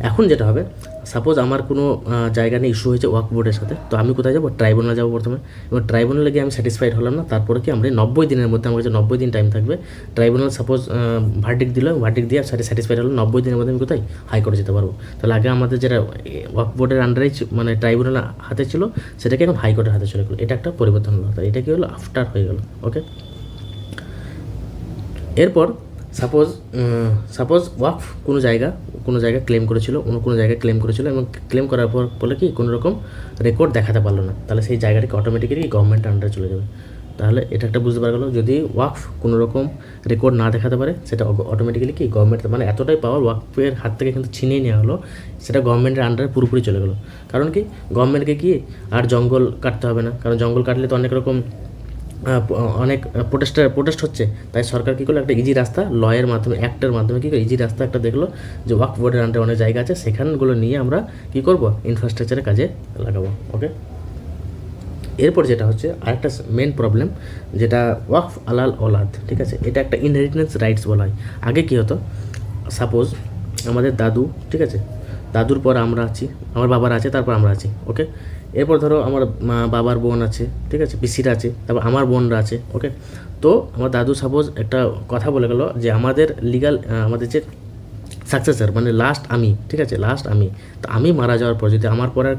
এখন যেটা হবে, সাপোজ আমার কোনো জায়গা নিয়ে ইস্যু হয়েছে ওয়াকফ বোর্ডের সাথে, তো আমি কোথায় যাবো, ট্রাইব্যুনালে যাবো প্রথমে। এবং ট্রাইব্যুনালে গিয়ে আমি স্যাটিসফাইড হলাম না, তারপরে কি আমরা 90 দিনের মধ্যে, আমার কাছে 90 দিন টাইম থাকবে। ট্রাইব্যুনাল সাপোজ ভার্ডিক্ট দিল, ভার্ডিক্ট দিয়ে স্যাটিসফাইড হলো, 90 দিনের মধ্যে আমি কোথায়, হাইকোর্টে যেতে পারবো। তাহলে আগে আমাদের যেটা ওয়াকফ বোর্ডের আন্ডারেই মানে ট্রাইব্যুনাল হাতে ছিল, সেটাকে এখন হাইকোর্টের হাতে চলে গেলো। এটা একটা পরিবর্তন হলো, তো এটা কি হলো, আফটার হয়ে গেল। ওকে, এরপর সাপোজ ওয়াকফ কোনো জায়গা ক্লেম করেছিল, কোনো জায়গায় ক্লেম করেছিল, এবং ক্লেম করার পর বলে কি কোনো রকম রেকর্ড দেখাতে পারলো না, তাহলে সেই জায়গাটাকে অটোমেটিক্যালি গভর্নমেন্টের আন্ডারে চলে যাবে। তাহলে এটা একটা বুঝতে পারা গেল, যদি ওয়াকফ কোনো রকম রেকর্ড না দেখাতে পারে, সেটা অটোমেটিক্যালি কি গভর্নমেন্ট, মানে এতটাই পাওয়ার ওয়াকফের হাত থেকে কিন্তু ছিনিয়ে নেওয়া হলো, সেটা গভর্নমেন্টের আন্ডারে পুরোপুরি চলে গেলো। কারণ কি, গভর্নমেন্টকে কি আর জঙ্গল কাটতে হবে না, কারণ জঙ্গল কাটলে তো অনেক প্রোটেস্ট হচ্ছে, তাই সরকার কী করলো, একটা ইজি রাস্তা লয়ের মাধ্যমে, অ্যাক্টের মাধ্যমে কী করে ইজি রাস্তা একটা দেখলো, যে ওয়াকফ বোর্ডের আন্ডারে অনেক জায়গা আছে, সেখানগুলো নিয়ে আমরা কী করব, ইনফ্রাস্ট্রাকচারে কাজে লাগাবো। ওকে, এরপর যেটা হচ্ছে আরেকটা মেন প্রবলেম, যেটা ওয়াকফ আলাল ওলাদ, ঠিক আছে, এটা একটা ইনহেরিটেন্স রাইটস বলা হয়। আগে কী হতো, সাপোজ আমাদের দাদু, ঠিক আছে, দাদুর পর আমরা আছি, আমার বাবার আছে, তারপর আমরা আছি। ওকে, এরপর ধরো আমার বাবার বোন আছে, ঠিক আছে, পিসিরা আছে, তারপর আমার বোনরা আছে। ওকে, তো আমার দাদু সাপোজ একটা কথা বলে গেল যে আমাদের লিগাল, আমাদের যে সাকসেসর মানে লাস্ট আমি, ঠিক আছে, লাস্ট আমি, তো আমি মারা যাওয়ার পর যদি আমার পরে আর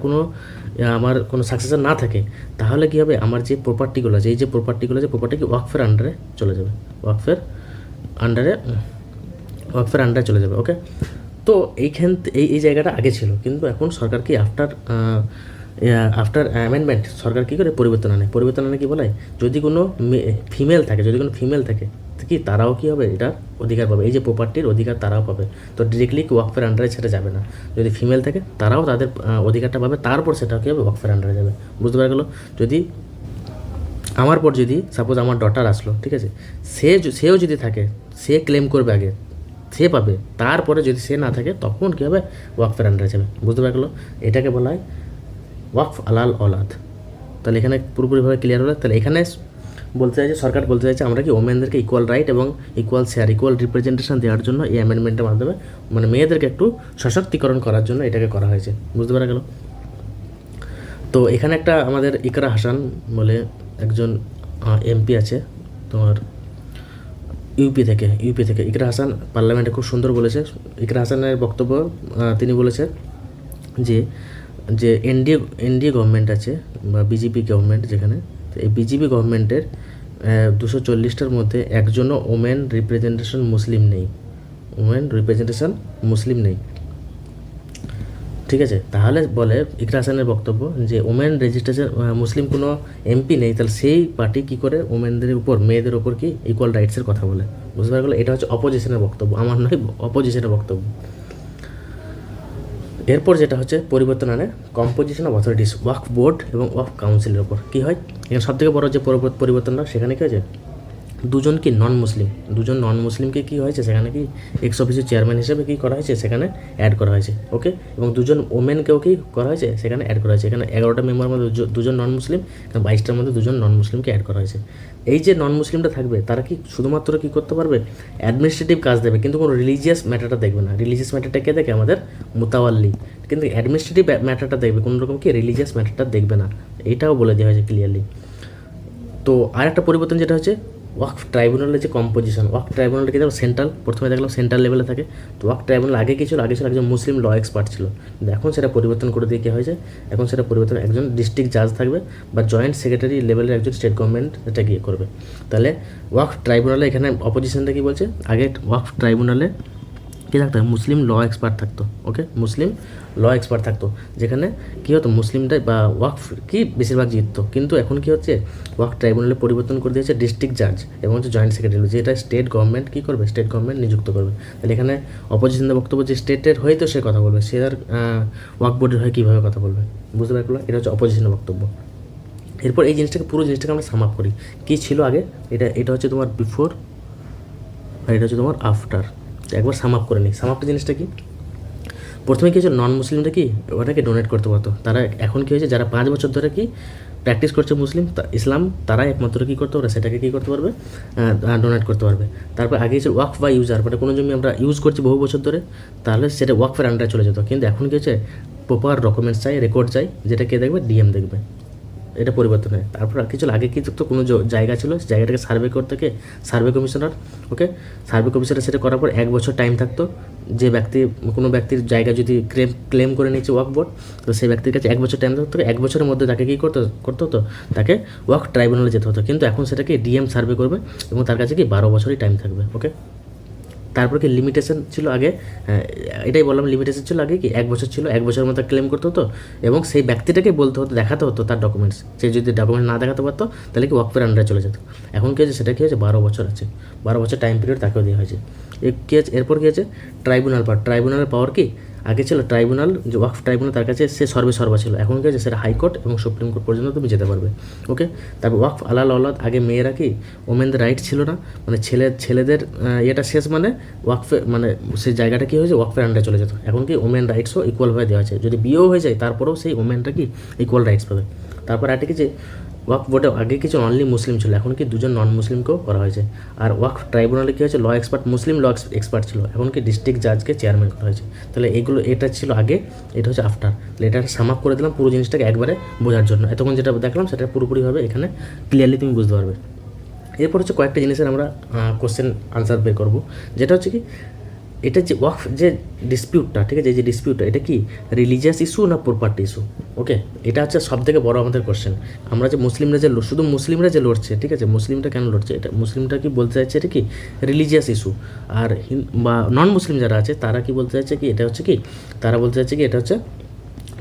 আমার কোনো সাকসেসর না থাকে, তাহলে কী হবে, আমার যে প্রপার্টিগুলো আছে, এই যে প্রপার্টিগুলো আছে, প্রপার্টি কি ওয়াকফের আন্ডারে চলে যাবে, ওয়াকফের আন্ডারে চলে যাবে। ওকে, তো এই জায়গাটা আগে ছিল, কিন্তু এখন সরকার কি আফটার অ্যামেন্ডমেন্ট সরকার কী করে পরিবর্তন আনে কী বলে, যদি কোনো ফিমেল থাকে কি তারাও কী হবে, এটার অধিকার পাবে, এই যে প্রপার্টির অধিকার তারাও পাবে। তো ডিরেক্টলি ওয়াকফের আন্ডারে সেটা যাবে না, যদি ফিমেল থাকে তারাও তাদের অধিকারটা পাবে, তারপর সেটা কী হবে, ওয়াকফের আন্ডারে যাবে। বুঝতে পারা গেলো, যদি আমার পর যদি সাপোজ আমার ডটার আসলো, ঠিক আছে, সেও যদি থাকে, সে ক্লেম করবে আগে, সে পাবে, তারপরে যদি সে না থাকে তখন কী হবে, ওয়াকফের আন্ডারে যাবে। বুঝতে পারা গেলো, এটাকে বলা হয় ওয়াকফ আলাল ওলাদ। তাহলে এখানে পুরোপুরিভাবে ক্লিয়ার হলো। তাহলে এখানে সরকার বলতে চাইছে আমরা কি ওমেনদেরকে ইকুয়াল রাইট এবং ইকুয়াল শেয়ার, ইকুয়াল রিপ্রেজেন্টেশন দেওয়ার জন্য এই অ্যামেন্ডমেন্টের মাধ্যমে, মানে মেয়েদেরকে একটু সশক্তিকরণ করার জন্য এটাকে করা হয়েছে। বুঝতে পারা গেল। তো এখানে একটা আমাদের ইকরা হাসান বলে একজন এমপি আছে, তোমার ইউপি থেকে ইকরা হাসান পার্লামেন্টে খুব সুন্দর বলেছে। ইকরা হাসানের বক্তব্য, তিনি বলেছে যে এনডিএ গভর্নমেন্ট আছে বা বিজেপি গভর্নমেন্ট, যেখানে এই বিজেপি গভর্নমেন্টের 240টার মধ্যে একজনও ওমেন রিপ্রেজেন্টেশন মুসলিম নেই, ঠিক আছে। তাহলে বলে ইকরা হাসানের বক্তব্য যে ওমেন রেজিস্ট্রেশন মুসলিম কোনো এমপি নেই, তাহলে সেই পার্টি কী করে ওমেনদের উপর, মেয়েদের উপর কি ইকুয়াল রাইটসের কথা বলে। বুঝতে পারা গেলো, এটা হচ্ছে অপোজিশনের বক্তব্য, আমার নয়, অপোজিশনের বক্তব্য। এরপর যেটা হচ্ছে পরিবর্তন আনে composition of authorities, Waqf board এবং ওয়াকফ কাউন্সিলের ওপর কী হয়, এখানে সবথেকে বড় যে পরিবর্তনটা, সেখানে কী হয়েছে, দুজন নন মুসলিমকে কী হয়েছে, সেখানে কি এক্স অফিসের চেয়ারম্যান হিসেবে কী করা হয়েছে, সেখানে অ্যাড করা হয়েছে। ওকে, এবং দুজন ওমেনকেও কী করা হয়েছে, সেখানে অ্যাড করা হয়েছে। এখানে 11টা মেম্বারের মধ্যে দুজন নন মুসলিম, এখানে 22টার মধ্যে দুজন নন মুসলিমকে অ্যাড করা হয়েছে। এই যে নন মুসলিমটা থাকবে, তারা কি শুধুমাত্র কী করতে পারবে, অ্যাডমিনিস্ট্রেটিভ কাজ দেবে, কিন্তু কোনো রিলিজিয়াস ম্যাটারটা দেখবে না। রিলিজিয়াস ম্যাটারটা কে দেখে, আমাদের মুতাওয়াল্লি, কিন্তু অ্যাডমিনিস্ট্রেটিভ ম্যাটারটা দেখবে, কোনো রকম কি রিলিজিয়াস ম্যাটারটা দেখবে না, এটাও বলে দেওয়া হয়েছে ক্লিয়ারলি। তো আর একটা পরিবর্তন যেটা হচ্ছে ওয়াকফ ট্রাইব্যুনালের যে কম্পোজিশন, ওয়াকফ ট্রাইব্যুনালটা কি দেখো সেন্ট্রাল, প্রথমে দেখলাম সেন্ট্রাল লেভেলে থাকে। তো ওয়াকফ ট্রাইব্যুনাল আগে ছিল একজন মুসলিম ল এক্সপার্ট ছিল, কিন্তু এখন সেটা পরিবর্তন করে দিয়ে কী হয়েছে, এখন সেটা পরিবর্তন, একজন ডিস্ট্রিক্ট জাজ থাকবে বা জয়েন্ট সেক্রেটারি লেভেলের একজন স্টেট গভর্নমেন্ট এটা গিয়ে করবে। তাহলে ওয়াকফ ট্রাইব্যুনালে এখানে অপোজিশনটা কী বলছে, আগে ওয়াকফ ট্রাইব্যুনালে কী থাকতো, মুসলিম ল এক্সপার্ট থাকতো। ওকে, মুসলিম ল এক্সপার্ট থাকতো, যেখানে কী হতো মুসলিমটাই বা ওয়াকফ কি বেশিরভাগ জিততো। কিন্তু এখন কী হচ্ছে, ওয়াকফ ট্রাইব্যুনালে পরিবর্তন করে দিয়েছে ডিস্ট্রিক্ট জাজ এবং হচ্ছে জয়েন্ট সেক্রেটারি, যেটা স্টেট গভর্নমেন্ট কী করবে, স্টেট গভর্নমেন্ট নিযুক্ত করবে। তাহলে এখানে অপোজিশনের বক্তব্য যে স্টেটের হয়ে তো সে কথা বলবে, সে আর ওয়াকফ বোর্ডের হয়ে কীভাবে কথা বলবে, বুঝতে পারলো? এটা হচ্ছে অপোজিশনের বক্তব্য। এরপর এই জিনিসটাকে পুরো জিনিসটাকে আমরা সাম আপ করি, কী ছিল আগে, এটা হচ্ছে তোমার বিফোর আর এটা হচ্ছে তোমার আফটার। একবার সাম আপ করে নিই। সাম আপটা জিনিসটা কি, প্রথমে কী হচ্ছে, নন মুসলিমরা কি ওটাকে ডোনেট করতে পারতো, তারা এখন কী হয়েছে, যারা 5 বছর ধরে কি প্র্যাকটিস করছে ইসলাম, তারা একমাত্র কী করতে পারবে, সেটাকে কী করতে পারবে, ডোনেট করতে পারবে। তারপর আগে হচ্ছে ওয়াকফ বা ইউজার, মানে কোনো জমি আমরা ইউজ করছি বহু বছর ধরে, তাহলে সেটা ওয়াকফের আন্ডারে চলে যেত। কিন্তু এখন কী হচ্ছে, প্রপার ডকুমেন্টস চাই, রেকর্ড চাই, যেটা কে দেখবে, ডিএম দেখবে। এটা পরিবর্তন হয়। তারপর আর কিছু আগে কি তো কোনো জায়গা ছিল, জায়গাটাকে সার্ভে করতে কে, সার্ভে কমিশনার। ওকে, সার্ভে কমিশনার সেটা করার পর 1 বছর টাইম থাকতো। যে ব্যক্তি, কোনো ব্যক্তির জায়গা যদি ক্লেম করে নিচ্ছে ওয়াকফ বোর্ড, তো সেই ব্যক্তির কাছে 1 বছর টাইম থাকতো। 1 বছরের মধ্যে তাকে কী করতে হতো, তাকে ওয়াকফ ট্রাইব্যুনালে যেতে হতো। কিন্তু এখন সেটাকে ডিএম সার্ভে করবে এবং তার কাছে কি 12 বছরই টাইম থাকবে। ওকে, তারপর কি লিমিটেশন ছিল আগে, এটাই বললাম, লিমিটেশন ছিল আগে কি 1 বছর ছিল, 1 বছরের মধ্যে ক্লেম করতে হতো এবং সেই ব্যক্তিটাকে বলতে হতো, দেখাতে হতো তার ডকুমেন্টস। সে যদি ডকুমেন্ট না দেখাতে পারতো তাহলে কি ওয়াকফের আন্ডারে চলে যেত। এখন কী হয়েছে, সেটা কী হয়েছে, 12 বছর আছে, 12 বছর টাইম পিরিয়ড তাকেও দেওয়া হয়েছে। কী আছে এরপর, কী আছে ট্রাইব্যুনাল পাওয়ার। ট্রাইব্যুনালের পাওয়ার কি, আগে ছিল ট্রাইব্যুনাল, যে ওয়াকফ ট্রাইব্যুনাল তার কাছে সে সর্বা ছিল। এখন কী আছে, সেটা হাইকোর্ট এবং সুপ্রিম কোর্ট পর্যন্ত তুমি যেতে পারবে। ওকে, তারপর ওয়াকফ আলাল আওলাদ, আগে মেয়েরা কি ওমেনদের রাইট ছিল না, মানে ছেলেদের এটা শেষ, মানে ওয়াকফে মানে সেই জায়গাটা কী হয়েছে, ওয়াকফের আন্ডারে চলে যেত। এখন কি ওমেন রাইটসও ইকুয়ালভাবে দেওয়া আছে, যদি বিয়েও হয়ে যায় তারপরেও সেই ওমেনটা কি ইকুয়াল রাইটস পাবে। তারপর একটা কি, যে ওয়াকফ বোর্ডে আগে কিছু অনলি মুসলিম ছিল, এখন কি 2 জন নন মুসলিমকেও করা হয়েছে। আর ওয়াকফ ট্রাইব্যুনালে কী হয়েছে, ল এক্সপার্ট, মুসলিম ল এক্সপার্ট ছিল, এখন কি ডিস্ট্রিক্ট জাজকে চেয়ারম্যান করা হয়েছে। তাহলে এগুলো, এটা ছিল আগে, এটা হচ্ছে আফটার। তাহলে এটা সাম আপ করে দিলাম পুরো জিনিসটাকে একবারে বোঝার জন্য। এতক্ষণ যেটা দেখলাম সেটা পুরোপুরিভাবে এখানে ক্লিয়ারলি তুমি বুঝতে পারবে। এরপর হচ্ছে কয়েকটা জিনিসের আমরা কোশ্চেন আনসার বের করবো, যেটা হচ্ছে কি, এটা যে ওয়াকফ যে ডিসপিউটটা, ঠিক আছে, এই যে ডিসপিউটটা, এটা কি রিলিজিয়াস ইস্যু না প্রপার্টি ইস্যু। ওকে, এটা হচ্ছে সবথেকে বড় আমাদের কোশ্চেন। আমরা যে মুসলিমরা যে শুধু মুসলিমরা যে লড়ছে, ঠিক আছে, মুসলিমটা কেন লড়ছে, এটা মুসলিমটা কি বলতে চাইছে, এটা কি রিলিজিয়াস ইস্যু। আর বা নন মুসলিম যারা আছে তারা কি বলতে চাইছে, কি এটা হচ্ছে কি, তারা বলতে চাইছে কি এটা হচ্ছে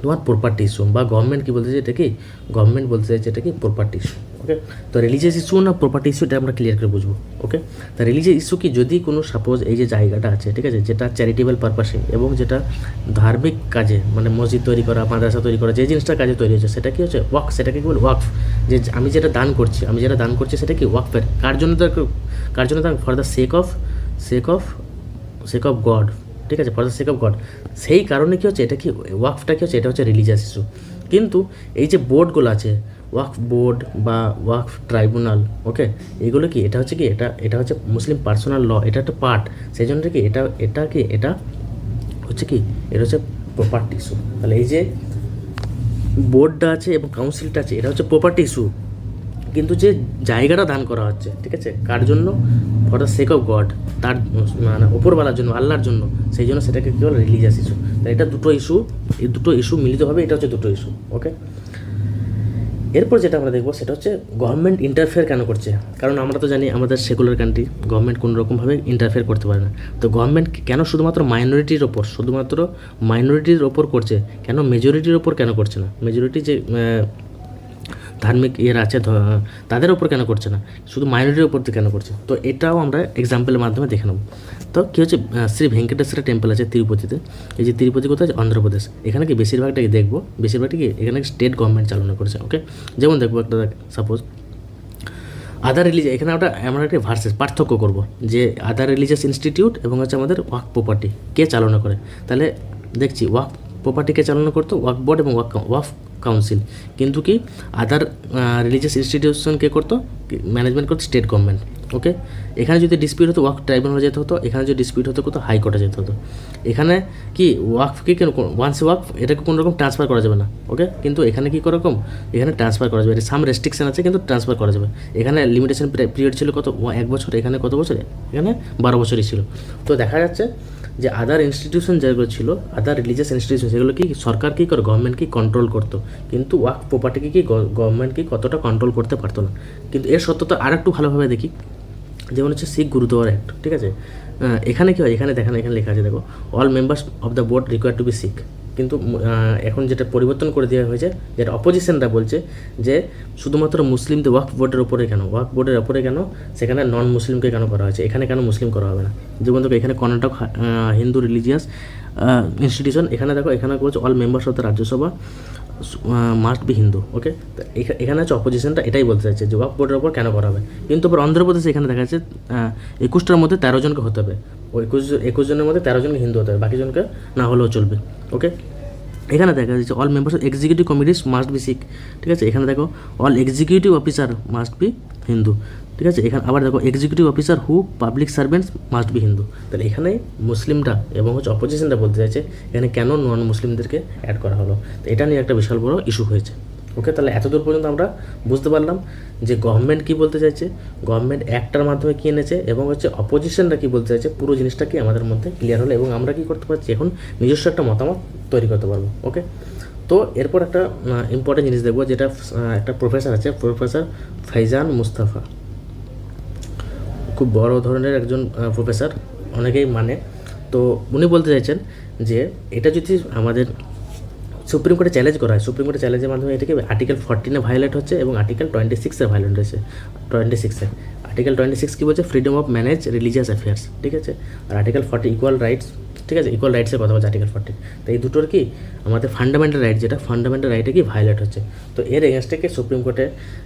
তোমার প্রপার্টি ইস্যু। বা গভর্নমেন্ট কী বলতে চাইছে, এটা কি গভর্নমেন্ট বলতে চাইছে এটা কি প্রপার্টি ইস্যু। ওকে, তো রিলিজিয়াস ইস্যু না প্রপার্টি ইস্যু, এটা আমরা ক্লিয়ার করে বুঝবো। ওকে, তা রিলিজিয়াস ইস্যু কি, যদি কোনো সাপোজ এই যে জায়গাটা আছে, ঠিক আছে, যেটা চ্যারিটেবল পারপাসে এবং যেটা ধার্মিক কাজে, মানে মসজিদ তৈরি করা, মাদ্রাসা তৈরি করা, যে জিনিসটা কাজে তৈরি হচ্ছে, সেটা কি হচ্ছে ওয়াকফ। সেটাকে কি বলে ওয়াকফ, যে আমি যেটা দান করছি সেটা কি ওয়াকফের। কার জন্য for the sake of god, ঠিক আছে, for the sake of god. সেই কারণে কী হচ্ছে, এটা কি ওয়াকফটা কী হচ্ছে, এটা হচ্ছে রিলিজিয়াস ইস্যু। কিন্তু এই যে বোর্ডগুলো আছে, ওয়াকফ বোর্ড বা ওয়াকফ ট্রাইব্যুনাল, ওকে, এগুলো কি, এটা হচ্ছে কি, এটা হচ্ছে মুসলিম পার্সোনাল ল, এটা একটা পার্ট। সেই জন্য কি এটা হচ্ছে কি, এটা হচ্ছে প্রপার্টি ইস্যু। তাহলে এই যে বোর্ডটা আছে এবং কাউন্সিলটা আছে, এটা হচ্ছে প্রপার্টি ইস্যু। কিন্তু যে জায়গাটা দান করা হচ্ছে, ঠিক আছে, কার জন্য, for the sake of god, তার মানে ওপরওয়ালার জন্য, আল্লাহর জন্য, সেই জন্য সেটাকে কী বলে, রিলিজিয়াস ইস্যু। তাই এটা দুটো ইস্যু মিলিতভাবে এটা হচ্ছে দুটো ইস্যু। ওকে, এরপর যেটা আমরা দেখবো সেটা হচ্ছে গভর্নমেন্ট ইন্টারফেয়ার কেন করছে। কারণ আমরা তো জানি আমাদের সেকুলার কান্ট্রি, গভর্নমেন্ট কোনো রকমভাবে ইন্টারফেয়ার করতে পারে না। তো গভর্নমেন্ট কেন শুধুমাত্র মাইনরিটির ওপর করছে, কেন মেজরিটির ওপর কেন করছে না, মেজরিটি যে ধার্মিক আছে তাদের ওপর কেন করছে না, শুধু মাইনরিটির ওপর কেন করছে। তো এটাও আমরা এক্সাম্পলের মাধ্যমে দেখে নেব। তো কী হচ্ছে, শ্রী ভেঙ্কটেশ্বর টেম্পল আছে তিরুপতিতে। এই যে তিরুপতি কোথায় আছে, অন্ধ্রপ্রদেশ। এখানে কি বেশিরভাগটাকে দেখবো, বেশিরভাগটা কি এখানে স্টেট গভর্নমেন্ট চালনা করেছে। ওকে, যেমন দেখবো একটা সাপোজ আদার রিলিজিয়াস, এখানে আমরা একটা পার্থক্য করব, যে আদার রিলিজিয়াস ইনস্টিটিউট এবং হচ্ছে আমাদের ওয়াকফ প্রপার্টি কে চালনা করে। তাহলে দেখছি ওয়াকফ প্রপার্টিকে চালনা করতো ওয়াকফ বোর্ড এবং ওয়াকফ কাউন্সিল, কিন্তু কি আদার রিলিজিয়াস ইনস্টিটিউশনকে করতো ম্যানেজমেন্ট করতো স্টেট গভর্নমেন্ট। ওকে, এখানে যদি ডিসপিউট হতো ওয়াকফ ট্রাইব্যুনালে যেতে হতো, এখানে যদি ডিসপিউট হতো কোথাও হাইকোর্টে যেতে হতো। এখানে কি ওয়াকফকে কেন ওয়ান্স ওয়াকফ এটাকে কোনো রকম ট্রান্সফার করা যাবে না। ওকে, কিন্তু এখানে কি রকম, এখানে ট্রান্সফার করা যাবে, সাম রেস্ট্রিকশন আছে কিন্তু ট্রান্সফার করা যাবে। এখানে লিমিটেশন পিরিয়ড ছিল কত, 1 বছর, এখানে কত বছর, এখানে 12 বছরই ছিল। তো দেখা যাচ্ছে যে আদার ইনস্টিটিউশন যেগুলো ছিল, আদার রিলিজিয়াস ইনস্টিটিউশন, সেগুলো কি সরকার কী করে, গভর্নমেন্ট কি কন্ট্রোল করতো, কিন্তু ওয়াকফ প্রপার্টিকে কি গভর্নমেন্ট কি কতটা কন্ট্রোল করতে পারতো না। কিন্তু এর সত্যতা আর একটু ভালোভাবে দেখি, যেমন হচ্ছে শিখ গুরুদ্বারা অ্যাক্ট, ঠিক আছে, এখানে কী হয়, এখানে দেখেন, এখানে লেখা আছে দেখো, all members of the board require to be Sikh. কিন্তু এখন যেটা পরিবর্তন করে দেওয়া হয়েছে, যেটা অপোজিশনটা বলছে যে শুধুমাত্র মুসলিমদের ওয়াকফ বোর্ডের ওপরে কেন, ওয়াকফ বোর্ডের ওপরে কেন, সেখানে নন মুসলিমকে কেন করা হয়েছে, এখানে কেন মুসলিম করা হবে না। যেমন দেখো এখানে কর্ণাটক হিন্দু রিলিজিয়াস ইনস্টিটিউশন, এখানে দেখো, এখানে বলছে all members of the Rajya Sabha must be Hindu. Okay, তো এখানে হচ্ছে অপোজিশনটা এটাই বলতে চাইছে যে ওয়াকফ বোর্ডের ওপর কেন করা হবে। কিন্তু আবার অন্ধ্রপ্রদেশে এখানে দেখা যাচ্ছে 21টার মধ্যে 13 জনকে হতে হবে, ওই 21 জনের মধ্যে 13 জনকে হিন্দু হতে হবে, বাকি জনকে না হলেও চলবে। ওকে, এখানে দেখা যাচ্ছে all members executive committees must be Sikh. ঠিক আছে, এখানে দেখো all executive officer must be Hindu. ঠিক আছে, এখানে আবার দেখো executive officer who public servants must be Hindu. তাহলে এখানে মুসলিমটা এবং হচ্ছে অপোজিশনটা বলতে চাইছে এখানে কেন নন মুসলিমদেরকে অ্যাড করা হলো। তো এটা নিয়ে একটা বিশাল বড় ইস্যু হয়েছে। ওকে, তাহলে এতদূর পর্যন্ত আমরা বুঝতে পারলাম যে গভর্নমেন্ট কী বলতে চাইছে, গভর্নমেন্ট একটার মাধ্যমে কী এনেছে, এবং হচ্ছে অপোজিশনটা কী বলতে চাইছে। পুরো জিনিসটা কি আমাদের মধ্যে ক্লিয়ার হলো, এবং আমরা কী করতে পারছি, এখন নিজস্ব একটা মতামত তৈরি করতে পারবো। ওকে, তো এরপর একটা ইম্পর্টেন্ট জিনিস দেখবো, যেটা একটা প্রফেসর আছে, প্রফেসর ফাইজান মুস্তাফা, খুব বড় ধরনের একজন প্রফেসর, অনেকেই মানে। তো উনি বলতে চাইছেন যে এটা যদি আমাদের সুপ্রিম কোর্টে চ্যালেঞ্জ করা হয়, সুপ্রিম কোর্টে চ্যালেঞ্জের মাধ্যমে এটাকে আর্টিকেল 14 ভায়োলেট হচ্ছে এবং আর্টিকেল 26 ভায়োলেট হয়েছে। 26 আর্টিকেল 26 কী বলছে, freedom of manage religious affairs. ঠিক আছে, আর আর্টিকেল 40 ইকুয়াল রাইটস। ঠিক আছে, ইকুয়াল রাইটসের কথা বলছে আর্টিকেল 40। তো এই দুটোর কি আমাদের ফান্ডামেন্টাল রাইট, যেটা ফান্ডামেন্টাল রাইটে কি ভায়োলেট হচ্ছে। তো এর এগেনস্টে সুপ্রিম কোর্টে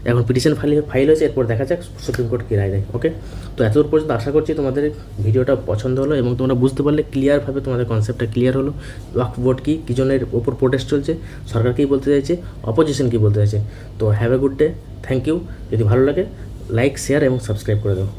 এখন পিটিশন ফাইল হয়েছে, এরপর দেখা যাক সুপ্রিম কোর্ট কী রায় দেয়। ওকে, তো এতদূর পর্যন্ত আশা করছি তোমাদের ভিডিওটা পছন্দ হলো এবং তোমরা বুঝতে পারলে, ক্লিয়ারভাবে তোমাদের কনসেপ্টটা ক্লিয়ার হলো। ওয়াকফ বোর্ড কী, কী জনের ওপর প্রোটেস্ট চলছে, সরকার কী বলতে চাইছে, অপোজিশন কী বলতে চাইছে। তো have a good day, thank you. যদি ভালো লাগে লাইক, শেয়ার এবং সাবস্ক্রাইব করে দাও।